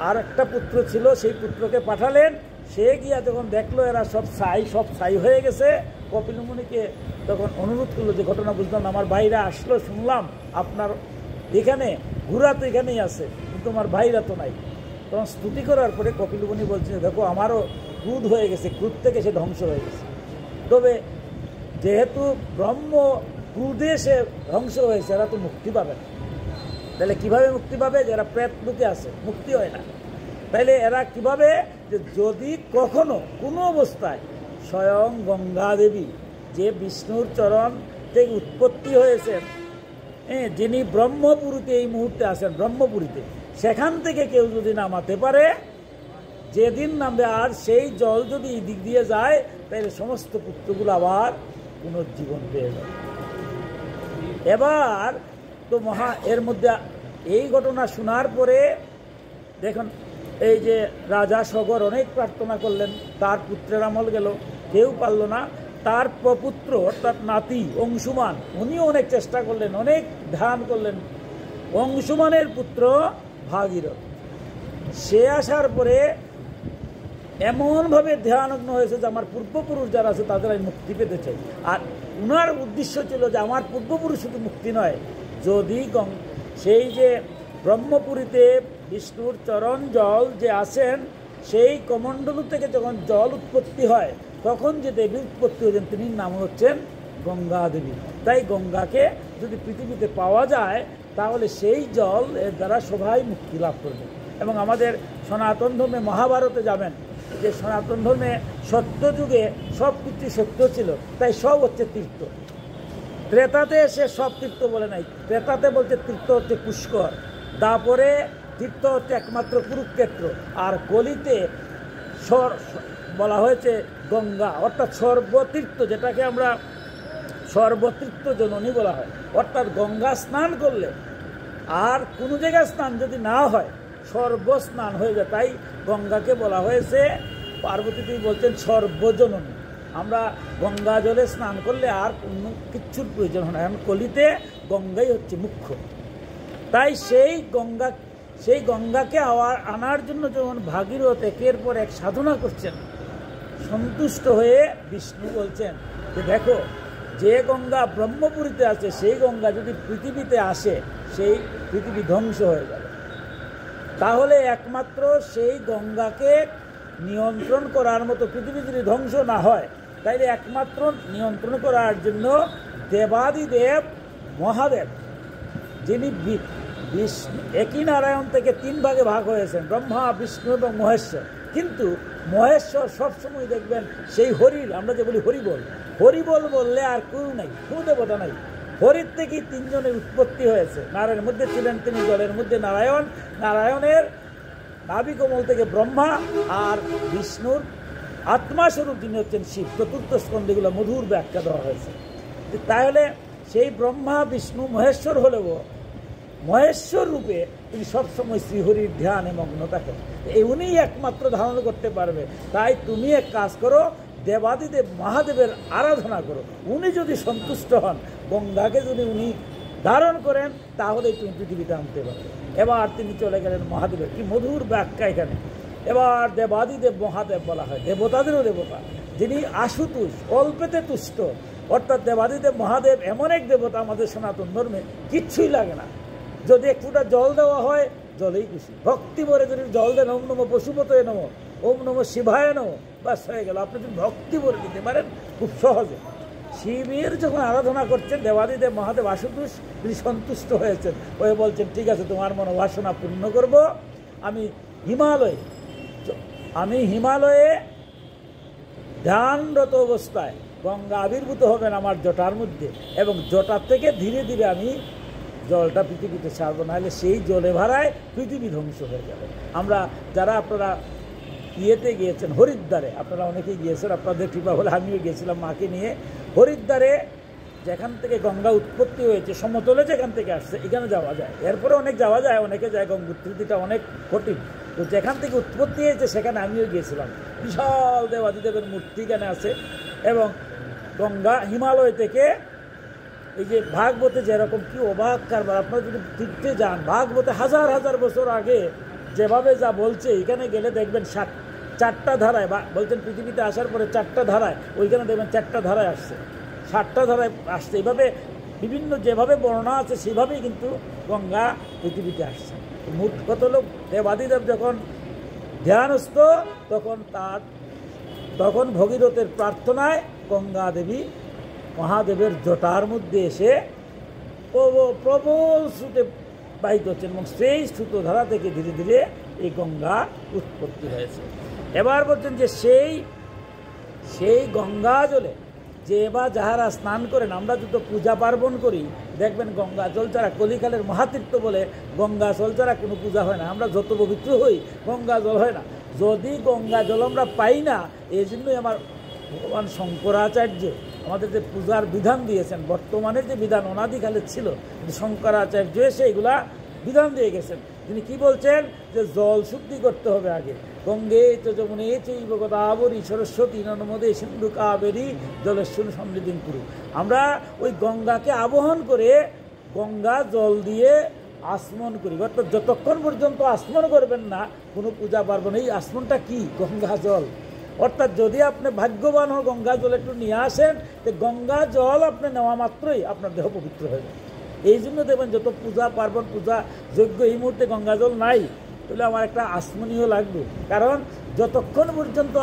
আর একটা পুত্র ছিল, সেই পুত্রকে পাঠালেন, সে গিয়া যখন দেখলো এরা সব ছাই হয়ে গেছে, কপিল মুনিকে তখন অনুরোধ করলো যে ঘটনা বুঝলাম, আমার ভাইরা আসলো, শুনলাম আপনার এখানে ঘোড়া তো এখানেই আছে, কিন্তু আমার ভাইরা তো নাই। তখন স্তুতি করার পরে কপিল মুনি বলছেন, দেখো আমারও ক্রোধ হয়ে গেছে, ক্রোধ থেকে সে ধ্বংস হয়ে গেছে। তবে যেহেতু ব্রহ্ম ক্রোধে সে ধ্বংস হয়েছে, এরা তো মুক্তি পাবে না। তাহলে কীভাবে মুক্তি পাবে? যারা প্রেত লোকে আছে, মুক্তি হয় না। তাইলে এরা কিভাবে? যে যদি কখনো কোনো অবস্থায় স্বয়ং গঙ্গা দেবী, যে বিষ্ণুর চরণ থেকে উৎপত্তি হয়েছেন, যিনি ব্রহ্মপুরীতে এই মুহূর্তে আছেন, ব্রহ্মপুরীতে, সেখান থেকে কেউ যদি নামাতে পারে, যেদিন নামবে, আর সেই জল যদি এই দিক দিয়ে যায়, তাহলে সমস্ত পুত্রগুলো আবার পুনর্জীবন পেয়ে যাবে। এবার তো এর মধ্যে এই ঘটনা শোনার পরে দেখুন, এই যে রাজা সগর অনেক প্রার্থনা করলেন, তার পুত্রের আমল গেল, কেউ পারল না। তার প্রপুত্র অর্থাৎ নাতি অংশুমান, উনিও অনেক চেষ্টা করলেন, অনেক ধ্যান করলেন। অংশুমানের পুত্র ভাগীরথ, সে আসার পরে এমনভাবে ধ্যানগ্ন হয়েছে যে আমার পূর্বপুরুষ যারা আছে তাদের আমি মুক্তি পেতে চাই। আর উনার উদ্দেশ্য ছিল যে আমার পূর্বপুরুষ শুধু মুক্তি নয়, যদি সেই যে ব্রহ্মপুরীতে বিষ্ণুর চরণ জল যে আছেন, সেই কমণ্ডলু থেকে যখন জল উৎপত্তি হয়, তখন যে দেবী উৎপত্তি হয়েছেন, তিনি নাম হচ্ছেন গঙ্গা দেবী। তাই গঙ্গাকে যদি পৃথিবীতে পাওয়া যায়, তাহলে সেই জল এর দ্বারা সবাই মুক্তি লাভ করবে। এবং আমাদের সনাতন ধর্মে মহাভারতে যাবেন, যে সনাতন ধর্মে সত্য যুগে সব কিছু সত্য ছিল, তাই সব হচ্ছে তীর্থ। ত্রেতাতে সে সব তীর্থ বলে নাই, ত্রেতাতে বলছে তীর্থ হচ্ছে পুষ্কর, তারপরে তীর্থ হচ্ছে একমাত্র কুরুক্ষেত্র, আর কলিতে বলা হয়েছে গঙ্গা, অর্থাৎ সর্বতীর্থ, যেটাকে আমরা সর্বতীর্থ জননী বলা হয়। অর্থাৎ গঙ্গা স্নান করলে আর কোনো জায়গায় স্নান যদি না হয়, সর্বস্নান হয়ে যায়। তাই গঙ্গাকে বলা হয়েছে, পার্বতী তিনি বলছেন সর্বজননী। আমরা গঙ্গা জলে স্নান করলে আর কোনো কিচ্ছুর প্রয়োজন হয় না, কারণ কলিতে গঙ্গাই হচ্ছে মুখ্য। তাই সেই গঙ্গাকে আনার জন্য যখন ভাগীরথ একের পর এক সাধনা করছেন, সন্তুষ্ট হয়ে বিষ্ণু বলছেন যে দেখো, যে গঙ্গা ব্রহ্মপুরীতে আছে, সেই গঙ্গা যদি পৃথিবীতে আসে, সেই পৃথিবী ধ্বংস হয়ে যাবে। তাহলে একমাত্র সেই গঙ্গাকে নিয়ন্ত্রণ করার মতো, পৃথিবী যদি ধ্বংস না হয়, তাইলে একমাত্র নিয়ন্ত্রণ করার জন্য দেবাদিদেব মহাদেব, যিনি বিষ্ণু একই নারায়ণ থেকে 3 ভাগে ভাগ হয়েছেন, ব্রহ্মা, বিষ্ণু এবং মহেশ্বর। কিন্তু মহেশ্বর সবসময় দেখবেন সেই হরির, আমরা যে বলি হরিবল, হরিবল বললে আর কেউ নাই, কোনো দেবতা নাই। হরির থেকেই 3 জনের উৎপত্তি হয়েছে। নারায়ণের মধ্যে ছিলেন তিনি, জলের মধ্যে নারায়ণ, নারায়ণের নাভিকমল থেকে ব্রহ্মা, আর বিষ্ণুর আত্মাস্বরূপ যিনি হচ্ছেন শিব। চতুর্থ স্কন্ধেগুলো মধুর ব্যাখ্যা দেওয়া হয়েছে। তাহলে সেই ব্রহ্মা, বিষ্ণু, মহেশ্বর হলেও মহেশ্বর রূপে তিনি সবসময় শ্রীহরির ধ্যানে মগ্ন থাকেন। উনিই একমাত্র ধারণ করতে পারবে। তাই তুমি এক কাজ করো, দেবাদিদেব মহাদেবের আরাধনা করো। উনি যদি সন্তুষ্ট হন, গঙ্গাকে যদি উনি ধারণ করেন, তাহলে তুমি পৃথিবীতে আনতে পারবে। এবার তিনি চলে গেলেন মহাদেবের, কি মধুর ব্যাখ্যা এখানে। এবার দেবাদিদেব মহাদেব বলা হয়, দেবতাদেরও দেবতা, যিনি আশুতোষ, অল্পেতে তুষ্ট। অর্থাৎ দেবাদিদেব মহাদেব এমন এক দেবতা, আমাদের সনাতন ধর্মে কিচ্ছুই লাগে না, যদি একটুটা জল দেওয়া হয়, জলেই খুশি। ভক্তি ভরে যদি জল দেন, ওম নমঃ পশুপতয়ে নমঃ, ওম নমঃ শিবায় নমঃ, বাস হয়ে গেল। আপনি যদি ভক্তি ভরে দিতে পারেন খুব সহজে। শিবের যখন আরাধনা করছেন, দেবাদিদেব মহাদেব আশুতোষ তিনি সন্তুষ্ট হয়েছেন, ওই বলছেন ঠিক আছে, তোমার মনোবাসনা পূর্ণ করব। আমি হিমালয়ে ধ্যানরত অবস্থায় গঙ্গা আবির্ভূত হবেন আমার জটার মধ্যে, এবং জটার থেকে ধীরে ধীরে আমি জলটা পৃথিবীতে ছাড়ব, নাহলে সেই জলে ভাড়ায় পৃথিবী ধ্বংস হয়ে যাবে। আমরা যারা আপনারা ইয়েতে গিয়েছেন, হরিদ্বারে, আপনারা অনেকেই গিয়েছেন, আপনাদের কৃপা হলে আমিও গিয়েছিলাম মাকে নিয়ে। হরিদ্বারে যেখান থেকে গঙ্গা উৎপত্তি হয়েছে, সমতলে যেখান থেকে আসছে, এখানে যাওয়া যায়। এরপরে অনেক যাওয়া যায়, অনেকে যায়, গঙ্গোত্রীটা অনেক কঠিন। তো যেখান থেকে উৎপত্তি হয়েছে সেখানে আমিও গিয়েছিলাম। বিশাল দেবাদিদেবের মূর্তি এখানে আছে, এবং গঙ্গা হিমালয় থেকে, এই যে ভাগবতে যেরকম, কি অবাক কারবার, আপনারা যদি তীর্থে যান, ভাগবতে হাজার হাজার বছর আগে যেভাবে যা বলছে, এখানে গেলে দেখবেন 4টা ধারায়, বা বলছেন পৃথিবীতে আসার পরে 4টা ধারায়, ওইখানে দেখবেন 4টা ধারায় আসছে, 7টা ধারায় আসছে। এইভাবে বিভিন্ন যেভাবে বর্ণনা আছে সেভাবেই কিন্তু গঙ্গা পৃথিবীতে আসছে। মোট কত লোক দেবাদিদেব যখন ধ্যানস্থ, তখন ভগীরথের প্রার্থনায় গঙ্গা দেবী মহাদেবের জটার মধ্যে এসে প্রবল স্রোতে বাহিত হচ্ছেন, এবং সেই স্রোতধারা থেকে ধীরে ধীরে এই গঙ্গা উৎপত্তি হয়েছে। এবার বলছেন যে সেই গঙ্গা জলে যে বা যাহারা স্নান করেন, আমরা যত পূজা পার্বণ করি দেখবেন গঙ্গা জল ছাড়া, কলিকালের মহাতীর্থ বলে গঙ্গা জল ছাড়া কোনো পূজা হয় না। আমরা যত পবিত্র হই গঙ্গা জল হয় না। যদি গঙ্গা জল আমরা পাই না, এই জন্যই আমার ভগবান শঙ্করাচার্য আমাদের যে পূজার বিধান দিয়েছেন, বর্তমানে যে বিধান অনাদিকালে ছিল, শঙ্করাচার্য এসে এগুলা বিধান দিয়ে গেছেন। তিনি কি বলছেন যে জল শুদ্ধি করতে হবে আগে। গঙ্গে চ যমুনে চৈব গোদাবরী সরস্বতী নর্মদে সিন্ধু কাবেরী জলেশ্বর সমৃদ্ধিং কুরু। আমরা ওই গঙ্গাকে আবহন করে গঙ্গা জল দিয়ে আসমন করি, অর্থাৎ যতক্ষণ পর্যন্ত আসমন করবেন না কোনো পূজা পার্বণ। এই আসমনটা কি? গঙ্গা জল। অর্থাৎ যদি আপনি ভাগ্যবান হন গঙ্গা জল একটু নিয়ে আসেন, তো গঙ্গা জল আপনি নেওয়া মাত্রই আপনার দেহ পবিত্র হয়ে যাবে। এই জন্য দেখবেন যত পূজা পার্বণ, পূজা যজ্ঞ, এই মুহূর্তে গঙ্গা জল নাই, তাহলে আমার একটা আসমনীয় লাগবে। কারণ যতক্ষণ পর্যন্ত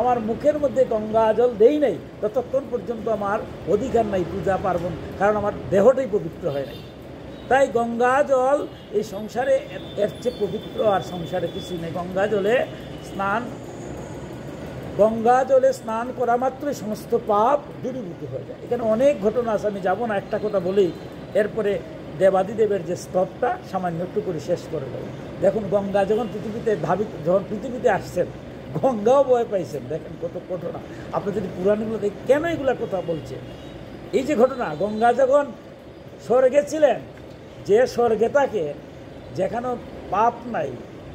আমার মুখের মধ্যে গঙ্গা জল দেই নাই, ততক্ষণ পর্যন্ত আমার অধিকার নাই পূজা পার্বণ, কারণ আমার দেহটাই পবিত্র হয় নাই। তাই গঙ্গা জল এই সংসারে এর চেয়ে পবিত্র আর সংসারে কিছুই নেই। গঙ্গা জলে স্নান করা মাত্রই সমস্ত পাপ দূরীভূত হয়ে যায়। এখানে অনেক ঘটনা আছে, আমি যাব না, একটা কথা বলেই এরপরে দেবাদিদেবের যে স্তবটা সামান্য একটু করে শেষ করে দেবো। দেখুন গঙ্গা যখন পৃথিবীতে আসছেন, গঙ্গাও ভয় পাইছেন। দেখেন কত ঘটনা, আপনি যদি পুরাণগুলো দেখেন কেন এগুলা কথা বলছে। এই যে ঘটনা, গঙ্গা যখন স্বর্গে ছিলেন, যে স্বর্গে থাকে যেখানে পাপ নাই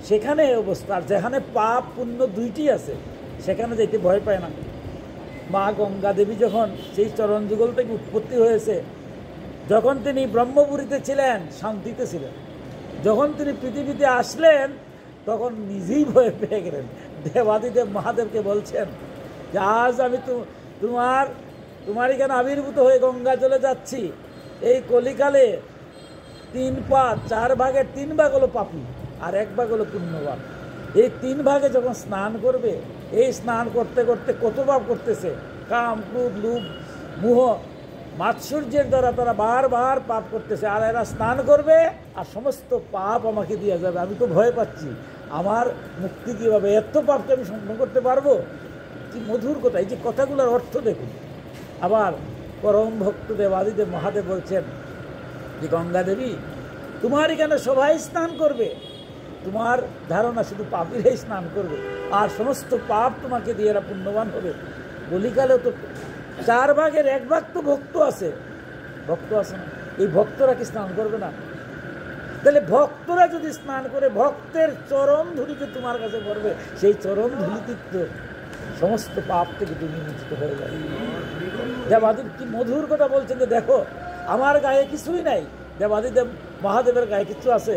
সেখানে অবস্থা, আর যেখানে পাপ পুণ্য দুইটি আছে সেখানে যেতে ভয় পায় না। মা গঙ্গা দেবী যখন সেই চরণ যুগল থেকে উৎপত্তি হয়েছে, যখন তিনি ব্রহ্মপুরীতে ছিলেন শান্তিতে ছিলেন, যখন তিনি পৃথিবীতে আসলেন তখন নিজেই ভয় পেয়ে গেলেন। দেবাদিদেব মহাদেবকে বলছেন যে আজ আমি তোমার এখানে আবির্ভূত হয়ে গঙ্গা জলে যাচ্ছি। এই কলিকালে 4 ভাগের 3 ভাগ হলো পাপী আর 1 ভাগ হলো পুণ্যবান। এই 3 ভাগে যখন স্নান করবে, এই স্নান করতে করতে কত পাপ করতেছে, কাম, ক্রোধ, লোভ, মোহ, মাৎসর্যের দ্বারা তারা বারবার পাপ করতেছে। আর এরা স্নান করবে আর সমস্ত পাপ আমাকে দিয়ে যাবে। আমি তো ভয় পাচ্ছি, আমার মুক্তি কীভাবে? এত পাপকে আমি সম্পন্ন করতে পারবো? কি মধুর কথা! এই যে কথাগুলোর অর্থ দেখুন। আবার পরম ভক্ত দেবাদিদেব মহাদেব বলছেন যে গঙ্গা দেবী, তোমার এখানে সবাই স্নান করবে, তোমার ধারণা শুধু পাপীরাই স্নান করবে, আর সমস্ত পাপ তোমাকে দিয়ে এরা পুণ্যবান হবে। বলিকালেও তো 4 ভাগের 1 ভাগ তো ভক্ত আছে না? এই ভক্তরা কি স্নান করবে না? তাহলে ভক্তরা যদি স্নান করে, ভক্তের চরণ ধুলিতে তোমার কাছে পড়বে, সেই চরণ ধুলিতীর্থ সমস্ত পাপ থেকে তুমি মুক্ত হয়ে যাবে। দেবাদিদেব কি মধুর কথা বলছেন যে দেখো আমার গায়ে কিছুই নাই, দেবাদিদেব মহাদেবের গায়ে কিছু আছে,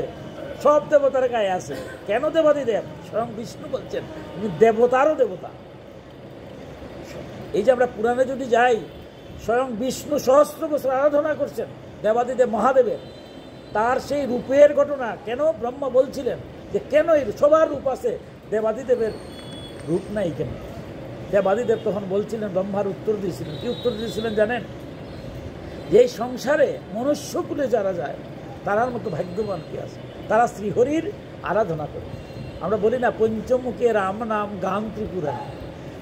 সব দেবতার গায়ে আছে। কেন দেবাদিদেব? স্বয়ং বিষ্ণু বলছেন তুমি দেবতারও দেবতা। এই যে আমরা পুরাণে যদি যাই, স্বয়ং বিষ্ণু সহস্র বছর আরাধনা করছেন দেবাদিদেব মহাদেবের, তার সেই রূপের ঘটনা কেন ব্রহ্মা বলছিলেন যে কেন এই সবার রূপ আছে, দেবাদিদেবের রূপ নাই কেন? দেবাদিদেব তখন বলছিলেন, ব্রহ্মার উত্তর দিয়েছিলেন। কি উত্তর দিয়েছিলেন জানেন? যে এই সংসারে মনুষ্যকুলে যারা যায় তারার মতো ভাগ্যবান কি আছে? তারা শ্রীহরির আরাধনা করে। আমরা বলি না পঞ্চমুখে রাম নাম গান ত্রিপুরা,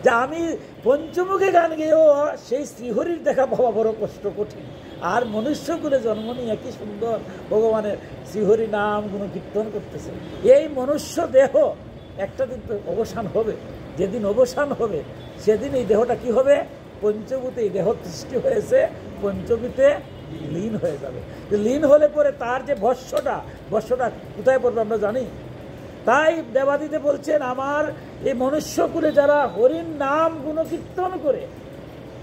যে আমি পঞ্চমুখে গান গেয়েও সেই শ্রীহরির দেখা পাওয়া বড় কষ্ট, কঠিন। আর মনুষ্যকুলে জন্ম নিয়ে কি সুন্দর ভগবানের শ্রীহরি নাম গুণ কীর্তন করতেছে। এই মনুষ্য দেহ একটা দিন তো অবসান হবে। যেদিন অবসান হবে সেদিন এই দেহটা কি হবে? পঞ্চভূতে এই দেহ সৃষ্টি হয়েছে, পঞ্চভূতে লীন হয়ে যাবে। লীন হলে পরে তার যে ভস্যটা কোথায় পড়বে আমরা জানি। তাই দেবাদিদেব বলছেন আমার এই মনুষ্যকুলে যারা হরির নাম গুণকীর্তন করে,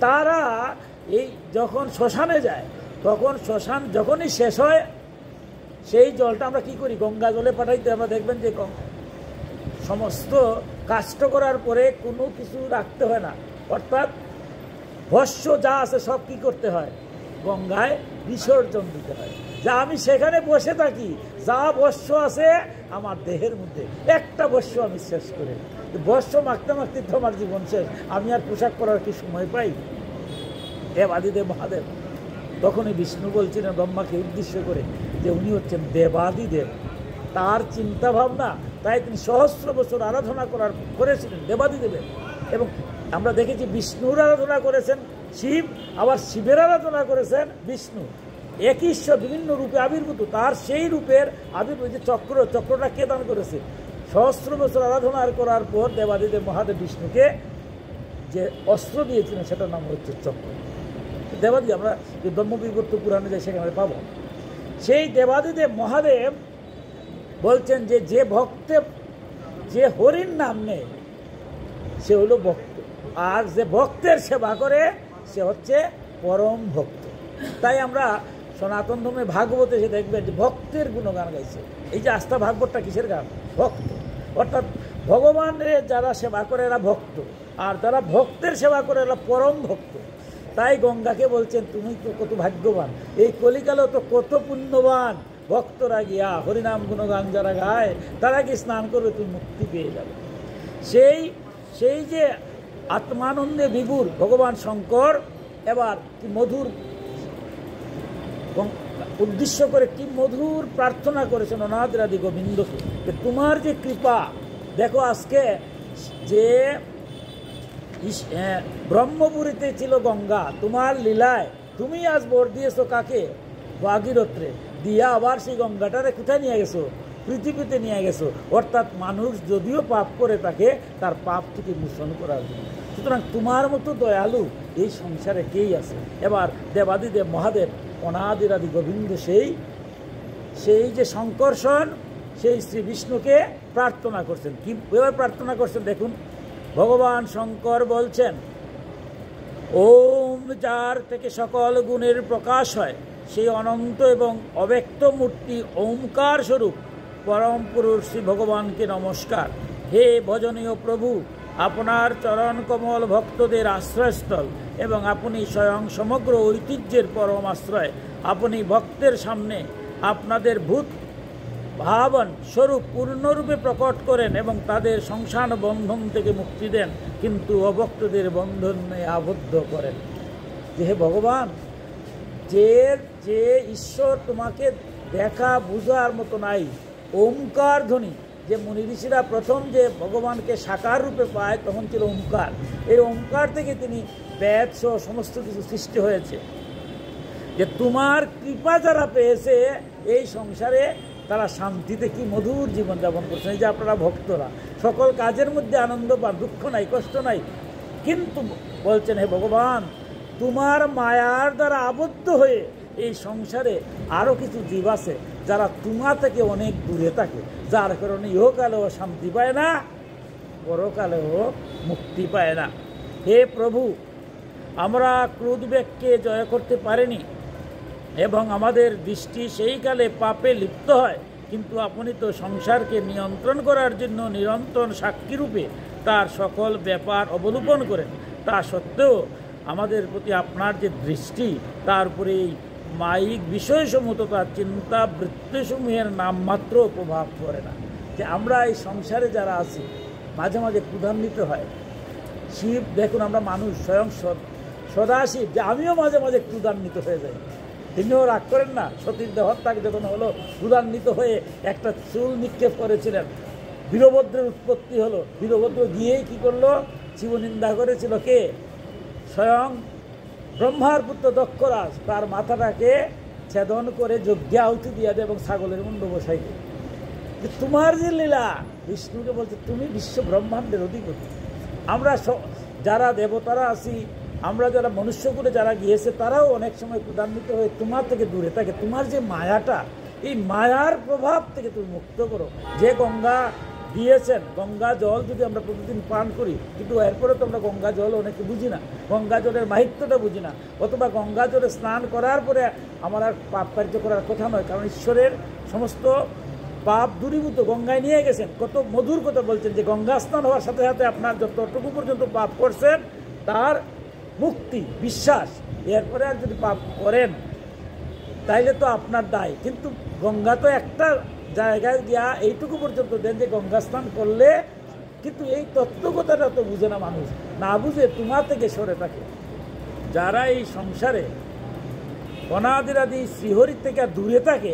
তারা এই যখন শ্মশানে যায়, তখন শ্মশান যখনই শেষ হয়, সেই জলটা আমরা কি করি? গঙ্গা জলে পাঠাইতে। আমরা দেখবেন যে সমস্ত কাষ্ট করার পরে কোনো কিছু রাখতে হয় না, অর্থাৎ ভস্য যা আছে সব কি করতে হয়, গঙ্গায় বিসর্জন দিতে হয়। যা আমি সেখানে বসে থাকি, যা ভস্য আছে আমার দেহের মধ্যে, একটা ভস্য আমি শেষ করে, ভস্য মাখতে মাখতে তো আমার জীবন শেষ, আমি আর পোশাক পরার কি সময় পাই? দেবাদিদেব মহাদেব তখনই বিষ্ণু বলছিলেন ব্রহ্মাকে উদ্দেশ্য করে যে উনি হচ্ছেন দেবাদিদেব, তার চিন্তা ভাবনা, তাই তিনি সহস্র বছর আরাধনা করেছিলেন দেবাদিদেবের। এবং আমরা দেখেছি বিষ্ণুর আরাধনা করেছেন শিব, আবার শিবের আরাধনা করেছেন বিষ্ণু। একই ঈশ্বর বিভিন্ন রূপে আবির্ভূত, তার সেই রূপের আবির্ভূত যে চক্রটা কে দান করেছে? সহস্র বছর আরাধনা করার পর দেবাদিদেব মহাদেব বিষ্ণুকে যে অস্ত্র দিয়েছিলেন সেটার নাম হচ্ছে চক্র। দেবাদি আমরা যে ব্রহ্মবিবর্ত পুরাণে যাই সেখানে পাবো। সেই দেবাদিদেব মহাদেব বলছেন যে ভক্তে যে হরির নাম নেই সে হলো ভক্ত, আর যে ভক্তের সেবা করে সে হচ্ছে পরম ভক্ত। তাই আমরা সনাতন ধর্মে ভাগবতে এসে দেখবেন যে ভক্তের গুণগান গাইছে। এই যে আস্থা ভাগবতটা কিসের গান? ভক্ত, অর্থাৎ ভগবানের যারা সেবা করে এরা ভক্ত, আর যারা ভক্তের সেবা করে এরা পরম ভক্ত। তাই গঙ্গাকে বলছেন তুমি তো কত ভাগ্যবান, এই কলিকালেও তো কত পুণ্যবান ভক্তরা গিয়া হরিনাম গুণগান যারা গায় তারা কি স্নান করবে, তুমি মুক্তি পেয়ে যাবে। সেই যে আত্মানন্দে বিভুর ভগবান শঙ্কর এবার কি মধুর উদ্দেশ্য করে কি মধুর প্রার্থনা করেছেন অনাদিরাদি গোবিন্দকে, যে তোমার যে কৃপা, দেখো আজকে যে ব্রহ্মপুরীতে ছিল গঙ্গা, তোমার লীলায় তুমি আজ বর দিয়েছো কাকে? ভাগীরথরে দিয়া আবার সেই গঙ্গাটারে কোথায় নিয়ে গেছো? পৃথিবীতে নিয়ে গেছো। অর্থাৎ মানুষ যদিও পাপ করে থাকে তার পাপ থেকে মোচন করার জন্য। সুতরাং তোমার মতো দয়ালু এই সংসারে কেই আছে? এবার দেবাদিদেব মহাদেব অনাদিরাদি গোবিন্দ সেই যে শঙ্কর্ষণ সেই শ্রী বিষ্ণুকে প্রার্থনা করছেন। কীভাবে প্রার্থনা করছেন দেখুন। ভগবান শঙ্কর বলছেন, ওম যার থেকে সকল গুণের প্রকাশ হয় সেই অনন্ত এবং অব্যক্ত মূর্তি ওমকার স্বরূপ পরম পুরুষ শ্রী ভগবানকে নমস্কার। হে ভজনীয় প্রভু, আপনার চরণ কমল ভক্তদের আশ্রয়স্থল এবং আপনি স্বয়ং সমগ্র ঐতিহ্যের পরম আশ্রয়। আপনি ভক্তের সামনে আপনাদের ভূত ভাবন স্বরূপ পূর্ণরূপে প্রকট করেন এবং তাদের সংসার বন্ধন থেকে মুক্তি দেন, কিন্তু অভক্তদের বন্ধনে আবদ্ধ করেন। যে হে ভগবান, যে ঈশ্বর তোমাকে দেখা বুঝার মতো নাই, ওমকার ধ্বনি, যে মুনি ঋষিরা প্রথম যে ভগবানকে সাকার রূপে পায় তখন ছিল ওমকার। এই ওমকার থেকে তিনি বেদ সহ সমস্ত কিছু সৃষ্টি হয়েছে। যে তোমার কৃপা যারা পেয়েছে এই সংসারে তারা শান্তিতে কি মধুর জীবনযাপন করছেন। এই যে আপনারা ভক্তরা সকল কাজের মধ্যে আনন্দ পান, দুঃখ নাই, কষ্ট নাই, কিন্তু বলছেন হে ভগবান, তোমার মায়ার দ্বারা আবদ্ধ হয়ে এই সংসারে আরও কিছু জীব আছে যারা তোমা থেকে অনেক দূরে থাকে, যার কারণে ইহকালেও শান্তি পায় না, পরকালেও মুক্তি পায় না। হে প্রভু, আমরা ক্রোধ বেগকে জয় করতে পারিনি এবং আমাদের দৃষ্টি সেই কালে পাপে লিপ্ত হয়, কিন্তু আপনি তো সংসারকে নিয়ন্ত্রণ করার জন্য নিরন্তর সাক্ষীরূপে তার সকল ব্যাপার অবলোকন করেন। তা সত্ত্বেও আমাদের প্রতি আপনার যে দৃষ্টি তার উপরে এই মায়িক বিষয়সমূহ তথা চিন্তা বৃত্তিসমূহের নামমাত্র প্রভাব পড়ে না। যে আমরা এই সংসারে যারা আছি মাঝে মাঝে ক্রোধান্বিত হয়। শিব দেখুন, আমরা মানুষ স্বয়ং সদাশিব, যে আমিও মাঝে মাঝে ক্রোধান্বিত হয়ে যাই। তিনিও রাগ করেন না, সতীর দেহত্যাগ যখন হলো ক্রোধান্বিত হয়ে একটা চুল নিক্ষেপ করেছিলেন, বীরভদ্রের উৎপত্তি হলো। বীরভদ্র গিয়েই কী করলো? শিবনিন্দা করেছিল কে? স্বয়ং ব্রহ্মার পুত্র দক্ষরাজ, তার মাথাটাকে ছেদন করে যজ্ঞে আহুতি দিয়ে দেয় এবং ছাগলের মুন্ড বসাই দেয়। তোমার যে লীলা, বিষ্ণুকে বলছে তুমি বিশ্ব ব্রহ্মাণ্ডের অধিপতি। আমরা যারা দেবতারা আছি, আমরা যারা মনুষ্যকুলে যারা গিয়েছে তারাও অনেক সময় ক্রোধান্বিত হয়ে তোমার থেকে দূরে থাকে। তোমার যে মায়াটা, এই মায়ার প্রভাব থেকে তুমি মুক্ত করো। যে গঙ্গা দিয়েছেন, গঙ্গা জল যদি আমরা প্রতিদিন পান করি, কিন্তু এরপরে তো আমরা গঙ্গা জল অনেকে বুঝি না, গঙ্গা জলের মাহিত্যটা বুঝি না, অথবা গঙ্গা জলে স্নান করার পরে আমার আর পাপ কার্য করার কথা নয়, কারণ ঈশ্বরের সমস্ত পাপ দূরীভূত, গঙ্গায় নিয়ে গেছেন, কত মধুর কথা বলছেন যে গঙ্গা স্নান হওয়ার সাথে সাথে আপনার যতটুকু পর্যন্ত পাপ করছেন তার মুক্তি, বিশ্বাস। এরপরে আর যদি পাপ করেন তাইলে তো আপনার দায়। কিন্তু গঙ্গা তো একটা জায়গায় গিয়া এইটুকু পর্যন্ত দেন যে গঙ্গা স্নান করলে, কিন্তু এই তত্ত্বকথাটা তো বুঝে না মানুষ, না বুঝে তোমার থেকে সরে থাকে। যারা এই সংসারে অনাদিরাদি শ্রীহরির থেকে দূরে থাকে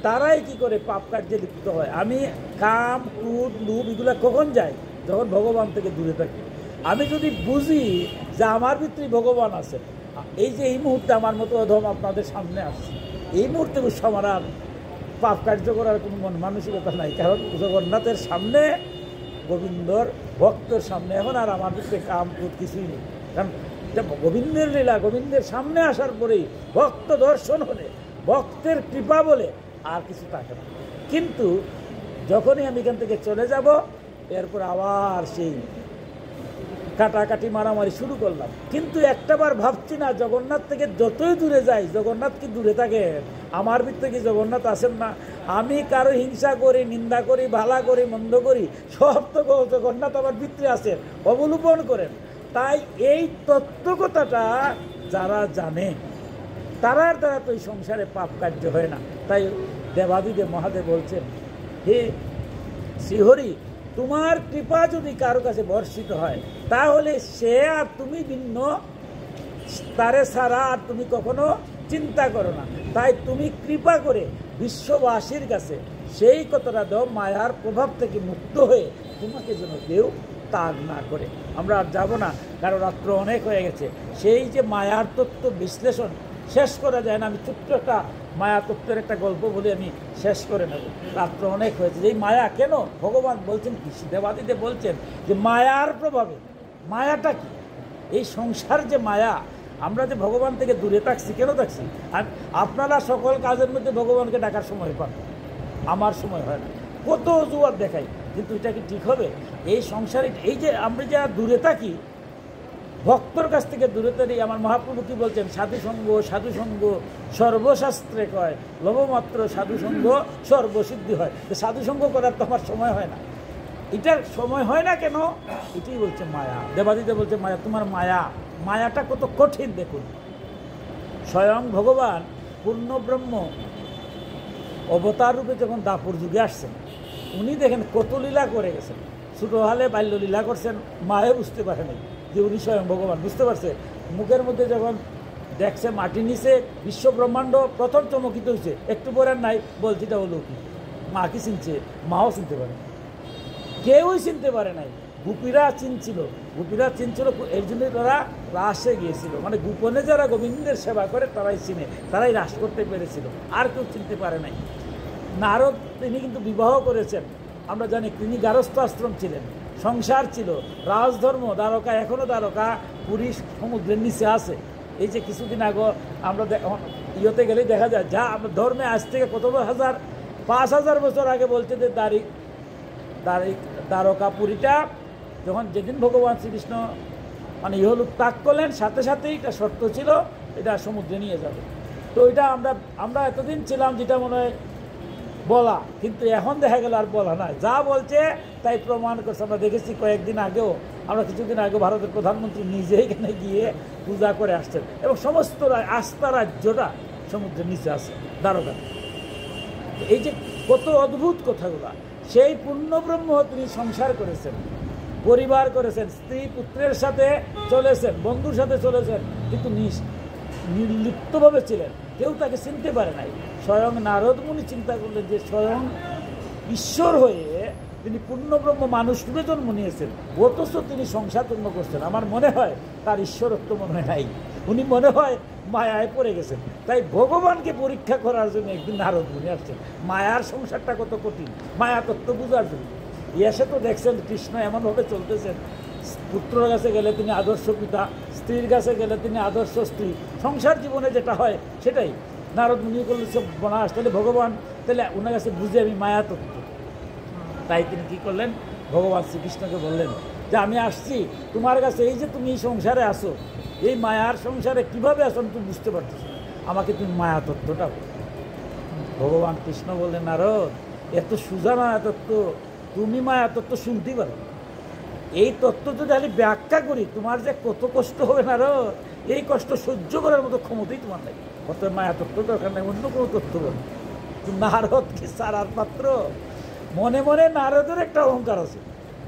তারাই কি করে পাপ কার্যে লিপ্ত হয়। আমি কাম, ক্রোধ, লোভ এগুলো কখন যায়? যখন ভগবান থেকে দূরে থাকি। আমি যদি বুঝি যে আমার ভিতরে ভগবান আছে, এই যে এই মুহূর্তে আমার মতো অধম আপনাদের সামনে আসছে, এই মুহূর্তে আমার আর পাপ কার্য করার কোনো মন মানসিকতা নাই, কারণ জগন্নাথের সামনে, গোবিন্দর ভক্তের সামনে এখন আর আমার ভিতরে কাম, ক্রোধ কিছুই নেই। কারণ এটা গোবিন্দের লীলা, গোবিন্দের সামনে আসার পরেই ভক্ত দর্শন হলে, ভক্তের কৃপা বলে আর কিছু থাকে না। কিন্তু যখনই আমি এখান থেকে চলে যাব, এরপর আবার সেই কাটাকাটি মারামারি শুরু করলাম। কিন্তু একটাবার ভাবছি না, জগন্নাথ থেকে যতই দূরে যাই, জগন্নাথ কি দূরে থাকে? আমার ভিতরে কি জগন্নাথ আসেন না? আমি কারো হিংসা করি, নিন্দা করি, ভালা করি, মন্দ করি, সব তো জগন্নাথ আমার ভিতরে আছেন, অবলোপন করেন। তাই এই তত্ত্বকথাটা যারা জানে তারার দ্বারা তো এই সংসারে পাপ কার্য হয় না। তাই দেবাদিদেব মহাদেব বলছেন, হে শ্রীহরি, তোমার কৃপা যদি কারো কাছে বর্ষিত হয় তাহলে সে আর তুমি ভিন্ন, তারে ছাড়া আর তুমি কখনো চিন্তা করো না। তাই তুমি কৃপা করে বিশ্ববাসীর কাছে সেই কথাটা দাও, মায়ার প্রভাব থেকে মুক্ত হয়ে তোমাকে যেন কেউ তাগ না করে। আমরা আর যাবো না, কারণ রাত্র অনেক হয়ে গেছে। সেই যে মায়ার তত্ত্ব বিশ্লেষণ শেষ করা যায় না। আমি ছোট্ট একটা মায়া তত্ত্বের একটা গল্প বলে আমি শেষ করে নেব, রাত্র অনেক হয়েছে। এই মায়া কেন ভগবান বলছেন, কি দেবাদিদেব বলছেন যে মায়ার প্রভাবে। মায়াটা কি? এই সংসার যে মায়া, আমরা যে ভগবান থেকে দূরে থাকছি, কেন থাকছি? আর আপনারা সকল কাজের মধ্যে ভগবানকে ডাকার সময় পান, আমার সময় হয় না, কত অজুহাত দেখাই। কিন্তু এটা কি ঠিক হবে? এই সংসারে এই যে আমরা যা দূরে থাকি, ভক্তর কাছ থেকে দূরে থাকি। আমার মহাপ্রভু কি বলছেন? সাধুসঙ্গ, সাধুসঙ্গ সর্বশাস্ত্রে কয়, লবমাত্র সাধুসঙ্গ সর্বসিদ্ধি হয়। সাধুসঙ্গ করার তো আমার সময় হয় না। এটার সময় হয় না কেন? এটাই বলছে মায়া। দেবাদিদেব বলছে মায়া, তোমার মায়া, মায়াটা কত কঠিন দেখুন। স্বয়ং ভগবান পূর্ণ ব্রহ্ম অবতার রূপে যখন দাপর যুগে আসছেন, উনি দেখেন কত লীলা করে গেছেন। ছোটো হালে বাল্য লীলা করছেন, মায়ে বুঝতে পারে নাই যে উনি স্বয়ং ভগবান। বুঝতে পারছে, মুখের মধ্যে যখন দেখছে মাটি নিচে বিশ্ব ব্রহ্মাণ্ড প্রথম চমকিত হয়েছে, একটু পরে নাই বলছে এটা হলো কি। মা কি চিনছে? মাও চিনতে পারে, কেউই চিনতে পারে নাই। গোপীরা চিনছিল, গোপীরা চিনছিল, এর জন্য তারা রাসে গিয়েছিল। মানে গোপনে যারা গোবিন্দের সেবা করে তারাই চিনে, তারাই রাস করতে পেরেছিল, আর কেউ চিনতে পারে নাই। নারদ তিনি কিন্তু বিবাহ করেছেন, আমরা জানি তিনি গারস্থ আশ্রম ছিলেন, সংসার ছিল, রাজধর্ম, দ্বারকা, এখনও দ্বারকা পুরী সমুদ্রের নিচে আছে। এই যে কিছুদিন আগে আমরা ইয়েতে গেলেই দেখা যায়, যা আমরা ধর্মে আজ থেকে কত হাজার, 5,000 বছর আগে বলছে যে দ্বারকা পুরীটা যখন যেদিন ভগবান শ্রীকৃষ্ণ মানে ইহলোক ত্যাগ করলেন, সাথে সাথেই এটা শর্ত ছিল এটা সমুদ্রে নিয়ে যাবে। তো এটা আমরা এতদিন ছিলাম যেটা মনে হয় বলা, কিন্তু এখন দেখা গেল আর বলা নাই, যা বলছে তাই প্রমাণ করছে। আমরা দেখেছি কয়েকদিন আগেও, আমরা কিছুদিন আগে ভারতের প্রধানমন্ত্রী নিজে এখানে গিয়ে পূজা করে আসছেন, এবং সমস্ত আস্থা রাজ্যটা সমুদ্রের নিচে আছে, দ্বারকা। এই যে কত অদ্ভুত কথাগুলা। সেই পূর্ণব্রহ্ম তিনি সংসার করেছেন, পরিবার করেছেন, স্ত্রী পুত্রের সাথে চলেছেন, বন্ধুর সাথে চলেছেন, কিন্তু নির্লিপ্তভাবে ছিলেন, কেউ তাকে চিনতে পারে নাই। স্বয়ং নারদ মুনি চিন্তা করলেন যে স্বয়ং ঈশ্বর হয়ে তিনি পূর্ণব্রহ্ম মানুষ রূপে জন্ম নিয়েছেন, অথচ তিনি সংসারপূর্ণ করছেন। আমার মনে হয় তার ঈশ্বরত্ব মনে হয় নাই, উনি মনে হয় মায়ায় পড়ে গেছেন। তাই ভগবানকে পরীক্ষা করার জন্য একদিন নারদ মুনি আসছেন, মায়ার সংসারটা কত কঠিন, মায়া তত্ত্ব বোঝার জন্য। এসে তো দেখছেন কৃষ্ণ এমনভাবে চলতেছেন, পুত্রর কাছে গেলে তিনি আদর্শ পিতা, স্ত্রীর কাছে গেলে তিনি আদর্শ স্ত্রী। সংসার জীবনে যেটা হয় সেটাই নারদ মুনি করলে সব বনাস। তাহলে ভগবান তাহলে ওনার কাছে বুঝে আমি মায়া তত্ত্ব। তাই তিনি কী করলেন, ভগবান শ্রীকৃষ্ণকে বললেন যে আমি আসছি তোমার কাছে, এই যে তুমি এই সংসারে আসো, এই মায়ার সংসারে কীভাবে আসো তুমি বুঝতে পারতেছ, আমাকে তুমি মায়া তত্ত্বটা বলো। ভগবান কৃষ্ণ বললেন, নারদ এত সোজা মায়া তত্ত্ব, তুমি মায়া তত্ত্ব শুনতেই পারো। এই তত্ত্ব যদি আমি ব্যাখ্যা করি তোমার যে কত কষ্ট হবে না, আরো এই কষ্ট সহ্য করার মতো ক্ষমতাই তোমার নেই। কত মায়া তত্ত্ব দরকার নেই, অন্য কোনো তত্ত্ব বলো। নারদ কি সারার পাত্র? মনে মনে নারদের একটা অহংকার আছে।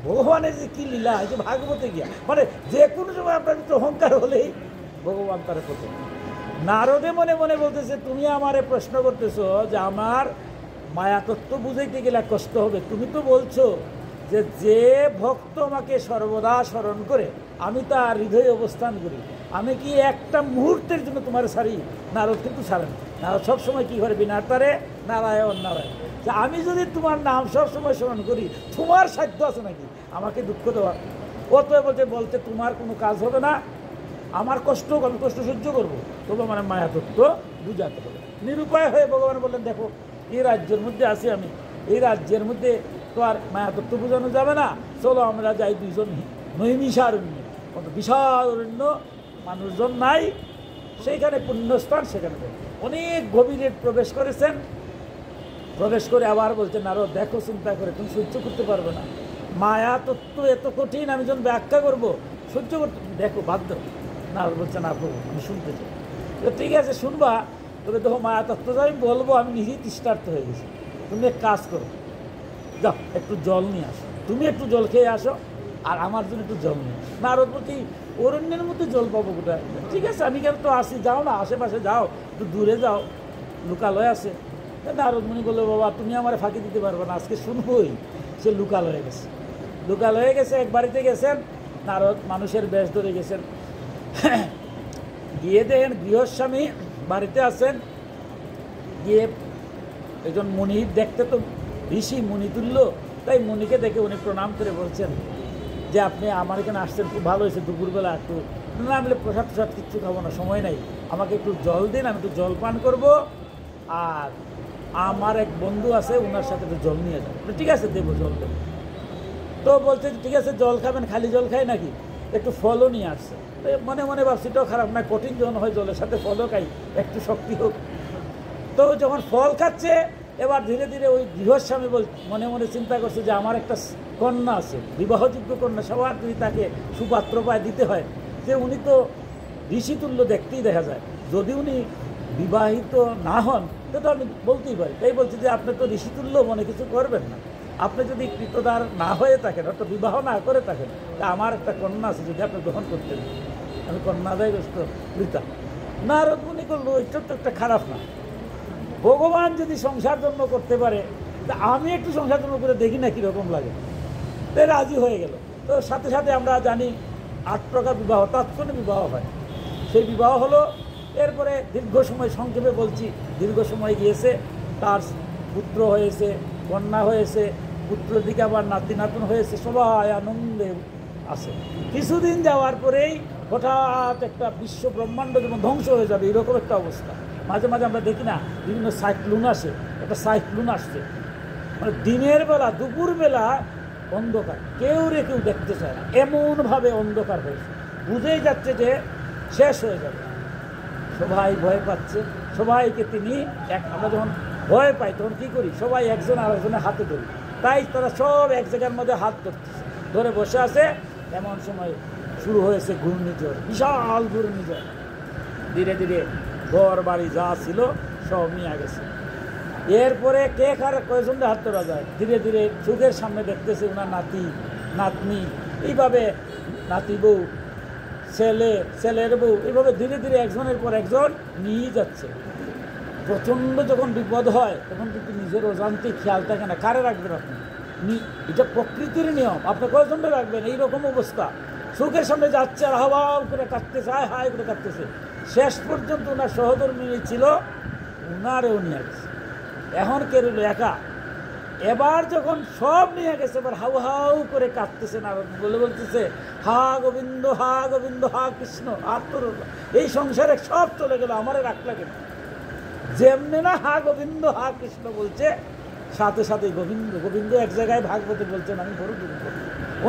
ভগবানের যে কি লীলা, এই যে ভাগবতে গিয়া মানে যে কোনো সময় আপনার একটু অহংকার হলেই ভগবান তার প্রথম। নারদে মনে মনে বলতেছে, তুমি আমারে প্রশ্ন করতেছো যে আমার মায়াতত্ত্ব বুঝাইতে গেলে কষ্ট হবে। তুমি তো বলছো যে যে ভক্ত আমাকে সর্বদা স্মরণ করে আমি তার হৃদয়ে অবস্থান করি, আমি কি একটা মুহূর্তের জন্য তোমার ছাড়ি? নারদ কিন্তু ছাড়েন। নারদ সবসময় কী করে, বিনা তারে নারায়ণ নারায়ণ। যে আমি যদি তোমার নাম সবসময় স্মরণ করি, তোমার সাধ্য আছে নাকি আমাকে দুঃখ দেওয়া? ও তো বলতে তোমার কোনো কাজ হবে না, আমার কষ্ট আমি কষ্ট সহ্য করবো, তবু আমার মায়াতত্ত্ব বুঝাতে হবে। নিরুপায় হয়ে ভগবান বললেন, দেখো এই রাজ্যের মধ্যে আছি আমি, এই রাজ্যের মধ্যে তো আর মায়াতত্ত্ব বোঝানো যাবে না, চলো আমরা যাই দুইজন নৈমিষারণ্যে। কত বিশাল অরণ্য, মানুষজন নাই, সেইখানে পুণ্যস্থান, সেখানে অনেক গভীরে প্রবেশ করেছেন। প্রবেশ করে আবার বলছেন, আরো দেখো চিন্তা করে তুমি সহ্য করতে পারবে না, মায়া তত্ত্ব এত কঠিন, আমি যখন ব্যাখ্যা করবো সহ্য করতে, দেখো বাধ্য। না বলছে, না প্রভু আমি শুনতে চাই। তো ঠিক আছে শুনবা, তবে দেখো মায়া তত্ত্ব আমি বলবো, আমি নিজেই তৃষ্ণার্ত হয়ে গেছি। তুমি এক কাজ করো, যাও একটু জল নিয়ে আসো, তুমি একটু জল খেয়ে আসো, আর আমার জন্য একটু জল নিয়ে আসো। নারদ বলছি অরণ্যের মধ্যে জল পাবো কোথায়? ঠিক আছে আমি কেন তো আসি, যাও না আশেপাশে যাও, একটু দূরে যাও, লোকালয় আছে। নারদ মুনি বললো, বাবা তুমি আমার ফাঁকি দিতে পারবে না, আজকে শুনবই। সে লোকালয়ে গেছে, লোকালয়ে গেছে, এক বাড়িতে গেছেন, নারদ মানুষের বেশ ধরে গেছেন। গিয়ে দেখেন গৃহস্বামী বাড়িতে আছেন। গিয়ে একজন মুনি দেখতে তো ঋষি মুনি তুল্য, তাই মুনিকে দেখে উনি প্রণাম করে বলছেন যে আপনি আমার এখানে আসছেন, খুব ভালো হয়েছে। দুপুরবেলা একটু না বলে প্রসাদ প্রসাদ কিচ্ছু খাবো না, সময় নাই, আমাকে একটু জল দিন, আমি একটু জল পান করবো, আর আমার এক বন্ধু আছে ওনার সাথে একটু জল নিয়ে যাবো। ঠিক আছে দেবো, জল দেবো। তো বলছে ঠিক আছে জল খাবেন, খালি জল খাই নাকি? একটু ফলও নিয়ে আসছে। মনে মনে ভাবছিটাও খারাপ না, কঠিন যখন হয় জলের সাথে ফলও খাই, একটু শক্তি হোক। তো যখন ফল খাচ্ছে, এবার ধীরে ধীরে ওই গৃহস্বামী মনে মনে চিন্তা করছে যে আমার একটা কন্যা আছে, বিবাহযোগ্য কন্যা, সবার যদি তাকে সুপাত্র পায় দিতে হয়, যে উনি তো ঋষিতুল্য দেখতেই দেখা যায়, যদি উনি বিবাহিত না হন তো আমি বলতেই পারি। তাই বলছি যে আপনি তো ঋষিতুল্য মনে কিছু করবেন না, আপনি যদি কৃতদার না হয়ে থাকেন, অর্থাৎ বিবাহ না করে থাকেন, তা আমার একটা কন্যা আছে, যদি আপনি গ্রহণ করতেন, আমি কন্যাদায়গ্রস্ত বৃতা। নারদ মুনি করলো, এটা তো একটা খারাপ না, ভগবান যদি সংসার জন্ম করতে পারে, তা আমি একটু সংসার জন্ম করে দেখি না কীরকম লাগে। তাই রাজি হয়ে গেল। তো সাথে সাথে আমরা জানি 8 প্রকার বিবাহ, তাৎক্ষণিক বিবাহ হয়। সেই বিবাহ হলো, এরপরে দীর্ঘ সময়, সংক্ষেপে বলছি, দীর্ঘ সময় গিয়েছে, তার পুত্র হয়েছে, কন্যা হয়েছে, পুত্র দিকে আবার নাতি নাতন হয়েছে, সবাই আনন্দে আছে। কিছুদিন যাওয়ার পরেই হঠাৎ একটা বিশ্ব ব্রহ্মাণ্ড যেমন ধ্বংস হয়ে যাবে, এরকম একটা অবস্থা। মাঝে মাঝে আমরা দেখি না, বিভিন্ন সাইক্লোন আসে, একটা সাইক্লোন আসছে, মানে দিনের বেলা দুপুরবেলা অন্ধকার, কেউ দেখতে চায় না, এমনভাবে অন্ধকার হয়েছে, বুঝেই যাচ্ছে যে শেষ হয়ে যাবে। সবাই ভয় পাচ্ছে, সবাইকে তিনি আমরা যখন ভয় পাই তখন কী করি, সবাই একজন আরেকজনের হাতে ধরি, তাই তারা সব এক জায়গার মধ্যে হাত ধরতেছে, ধরে বসে আছে। এমন সময় শুরু হয়েছে ঘূর্ণিঝড়, বিশাল ঘূর্ণিঝড়, ধীরে ধীরে ঘর বাড়ি যা ছিল সব নিয়ে গেছে। এরপরে কে কার কয়জনকে হাত ধরা যায়, ধীরে ধীরে চোখের সামনে দেখতেছে ওনার নাতি নাতনি, এইভাবে নাতি বউ, ছেলের বউ, এইভাবে ধীরে ধীরে একজনের পর একজন নিয়ে যাচ্ছে। প্রচণ্ড যখন বিপদ হয় তখন কিন্তু নিজের অজান্তে খেয়াল থাকে না, কারে রাখবেন আপনি, এটা প্রকৃতির নিয়ম, আপনি কয়জনটা রাখবেন। এইরকম অবস্থা, চোখের সামনে যাচ্ছে আর হাওয়াও করে কাটতেছে, হায় হায় করে কাটতেছে। শেষ পর্যন্ত ওনার সহধর্মিণী ছিল, ওনারেও নিয়ে গেছে। এখন কে রইল একা। এবার যখন সব নিয়ে গেছে, এবার হাউ হাউ করে কাঁদতেছে, নারদ বলতেছে হা গোবিন্দ হা গোবিন্দ হা কৃষ্ণ, আর তোর এই সংসারে সব চলে গেল, আমারে রাখলা কেন? যেমনি না হা গোবিন্দ হা কৃষ্ণ বলছে, সাথে সাথে গোবিন্দ গোবিন্দ এক জায়গায় ভাগবতে বলছেন, আমি বড় দুর্বল,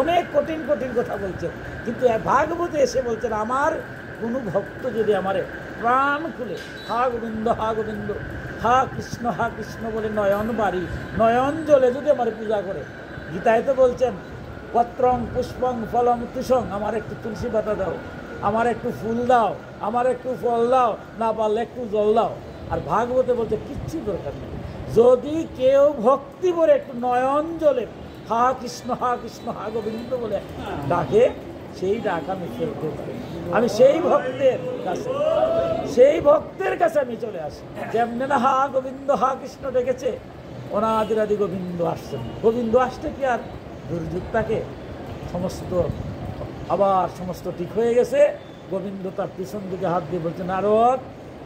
অনেক কঠিন কঠিন কথা বলছেন, কিন্তু ভাগবতে এসে বলছেন আমার কোনো ভক্ত যদি আমারে প্রাণ খুলে হা গোবিন্দ হা কৃষ্ণ বলে নয়ন বাড়ি, নয়ন জলে যদি আমার পূজা করে। গীতায় তো বলছেন পত্রং পুষ্পং ফলং তুষং, আমার একটু তুলসী পাতা দাও, আমার একটু ফুল দাও, আমার একটু ফল দাও, না পারলে একটু জল দাও। আর ভাগবতে বলছে কিচ্ছু দরকার নেই, যদি কেউ ভক্তি করে একটু নয়ন জলে হা কৃষ্ণ হা গোবিন্দ বলে ডাকে, সেই ডাক আমি ফেলতে পারি। আমি সেই ভক্তের কাছে আমি চলে আসি। যেমনি না হা গোবিন্দ হা কৃষ্ণ ডেকেছে, অনাদিরাদি গোবিন্দ আসছেন। গোবিন্দ আসতে কি আর দুর্যোগ থাকে? সমস্ত ঠিক হয়ে গেছে। গোবিন্দ তার পিছন দিকে হাত দিয়ে বলছে, নারদ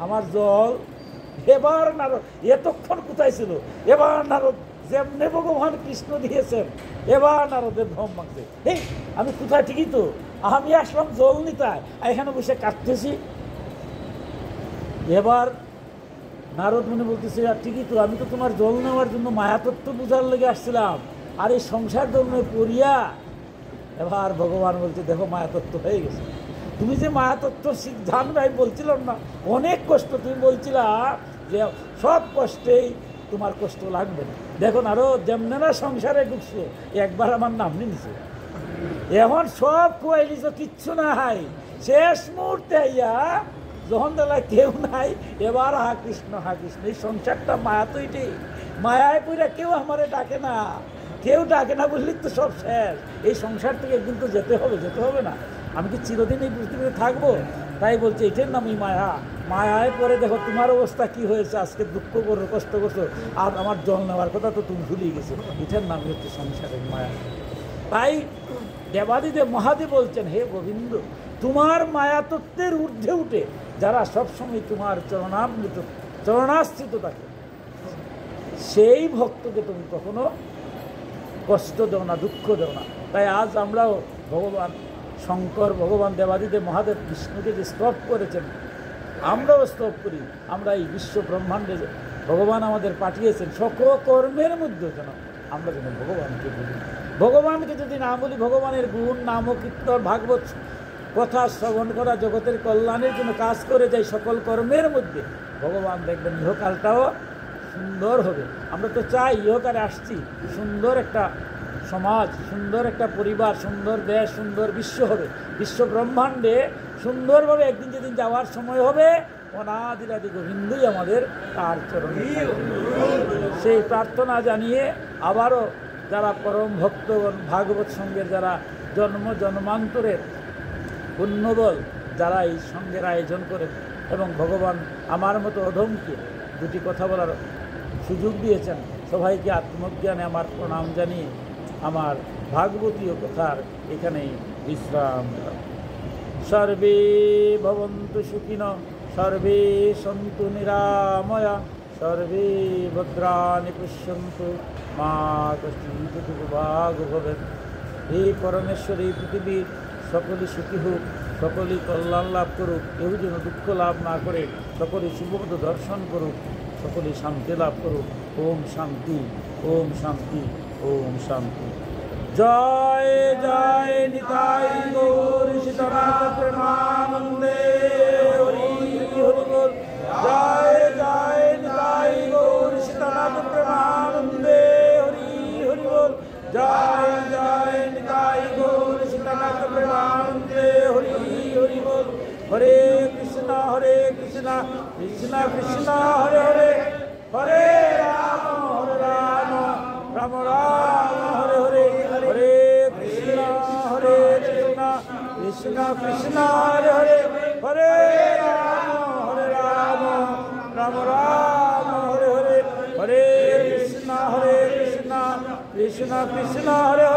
আমার জল। এবার নারদ, এতক্ষণ কোথায় ছিল? এবার নারদ যেমনি ভগবান কৃষ্ণ দিয়েছেন, এবার নারদের ভ্রম মাগছে, এই আমি কোথায়? ঠিকই তো, আমি আসলাম জল নিতে, এখানে বসে কাটতেছি। এবার নারদ মনে বলতেছে, আর ঠিকই তো, আমি তো তোমার জল নেওয়ার জন্য মায়াতত্ত্ব বুঝার লেগে আসছিলাম, আর এই সংসার জন্য পড়িয়া। এবার ভগবান বলছে, দেখো মায়াতত্ত্ব হয়ে গেছে। তুমি যে মায়াতত্ত্ব জানবে, আমি বলছিলাম না অনেক কষ্ট, তুমি বলছিলা যে সব কষ্টেই তোমার কষ্ট লাগবে না। দেখো নারদ, যেমনে না সংসারে ঢুকছো, একবার আমার নাম নিয়েছে, এখন সব খুয়াই নিছ, কিচ্ছু নাই। শেষ মুহূর্তে আইয়া যখন বেলা কেউ নাই, এবার হা কৃষ্ণ। এই সংসারটা মায়া তো এটাই, মায়ায় পড়ে কেউ আমারে ডাকে না, কেউ ডাকে না বললি তো সব শেষ। এই সংসার থেকে একদিন তো যেতে হবে না? আমি কি চিরদিন এই পৃথিবীতে থাকবো? তাই বলছে এটার নামই মায়া। মায়ায় পরে দেখো তোমার অবস্থা কি হয়েছে, আজকে দুঃখ করো, কষ্ট করছো, আর আমার জল নেওয়ার কথা তো তুমি ভুলিয়ে গেছো। এটার নামই হচ্ছে সংসারের মায়া। তাই দেবাদিদেব মহাদেব বলছেন, হে গোবিন্দ, তোমার মায়াতত্ত্বের ঊর্ধ্বে উঠে যারা সবসময় তোমার চরণাশ্রিত থাকে, সেই ভক্তকে তুমি কখনো কষ্ট দেও না, দুঃখ দেও না। তাই আজ আমরাও ভগবান শঙ্কর, ভগবান দেবাদিদেব মহাদেব বিষ্ণুকে যে স্তব করেছেন, আমরাও স্তব করি। আমরা এই বিশ্ব ব্রহ্মাণ্ডে ভগবান আমাদের পাঠিয়েছেন, সকল কর্মের মধ্যে যেন আমরা যেন ভগবানকে বলি। ভগবানকে যদি না বলি, ভগবানের গুণ নাম কীর্তন ভাগবত কথা শ্রবণ করা, জগতের কল্যাণের জন্য কাজ করে যাই, সকল কর্মের মধ্যে ভগবান দেখবেন ইহকালটাও সুন্দর হবে। আমরা তো চাই, ইহকালে আসছি, সুন্দর একটা সমাজ, সুন্দর একটা পরিবার, সুন্দর দেশ, সুন্দর বিশ্ব হবে। বিশ্ব ব্রহ্মাণ্ডে সুন্দরভাবে একদিন যেদিন যাওয়ার সময় হবে, অনাদিরাদি গোবিন্দই আমাদের তার চরণে। সেই প্রার্থনা জানিয়ে আবারও যারা পরম ভক্তগণ, ভাগবত সঙ্গের যারা জন্মান্তরের পুণ্যবল যারা এই সঙ্গের আয়োজন করেন, এবং ভগবান আমার মতো অধমকে দুটি কথা বলার সুযোগ দিয়েছেন, সবাইকে আত্মজ্ঞানে আমার প্রণাম জানিয়ে আমার ভাগবতীয় কথার এখানেই বিশ্রাম দিলাম। সর্বে ভবন্তু সুখিনঃ, সর্বে সন্তু নিরাময়া, সর্বে ভদ্রাণি পশ্যন্তু, মা কশ্চিৎ দুর্ভাগ ভবেৎ। হে পরমেশ্বর, এই পৃথিবীর সকলেই সুখী হোক, সকলেই কল্যাণ লাভ করুক, কেউ যেন দুঃখ লাভ না করে, সকলেই শুভপদ দর্শন করুক, সকলেই শান্তি লাভ করুক। ওম শান্তি, ওম শান্তি, ওম শান্তি। জয় জয় নিতাই গৌর সীতানাথ প্রেমানন্দে, হরি হরি বল। জয় জয় নিতাই গৌর সীতানাথ প্রেমানন্দে, হরি হরি বল। জয় জয় নিতাই গৌর সীতানাথ প্রেমানন্দে, হরি হরি বল। হরে কৃষ্ণ কৃষ্ণ কৃষ্ণ হরে হরে, হরে রাম রাম রাম হরে হরে, হরে কৃষ্ণ কৃষ্ণ কৃষ্ণ হরে হরে, হরে রাম রাম রাম হরে হরে, হরে কৃষ্ণ কৃষ্ণ কৃষ্ণ হরে হরে।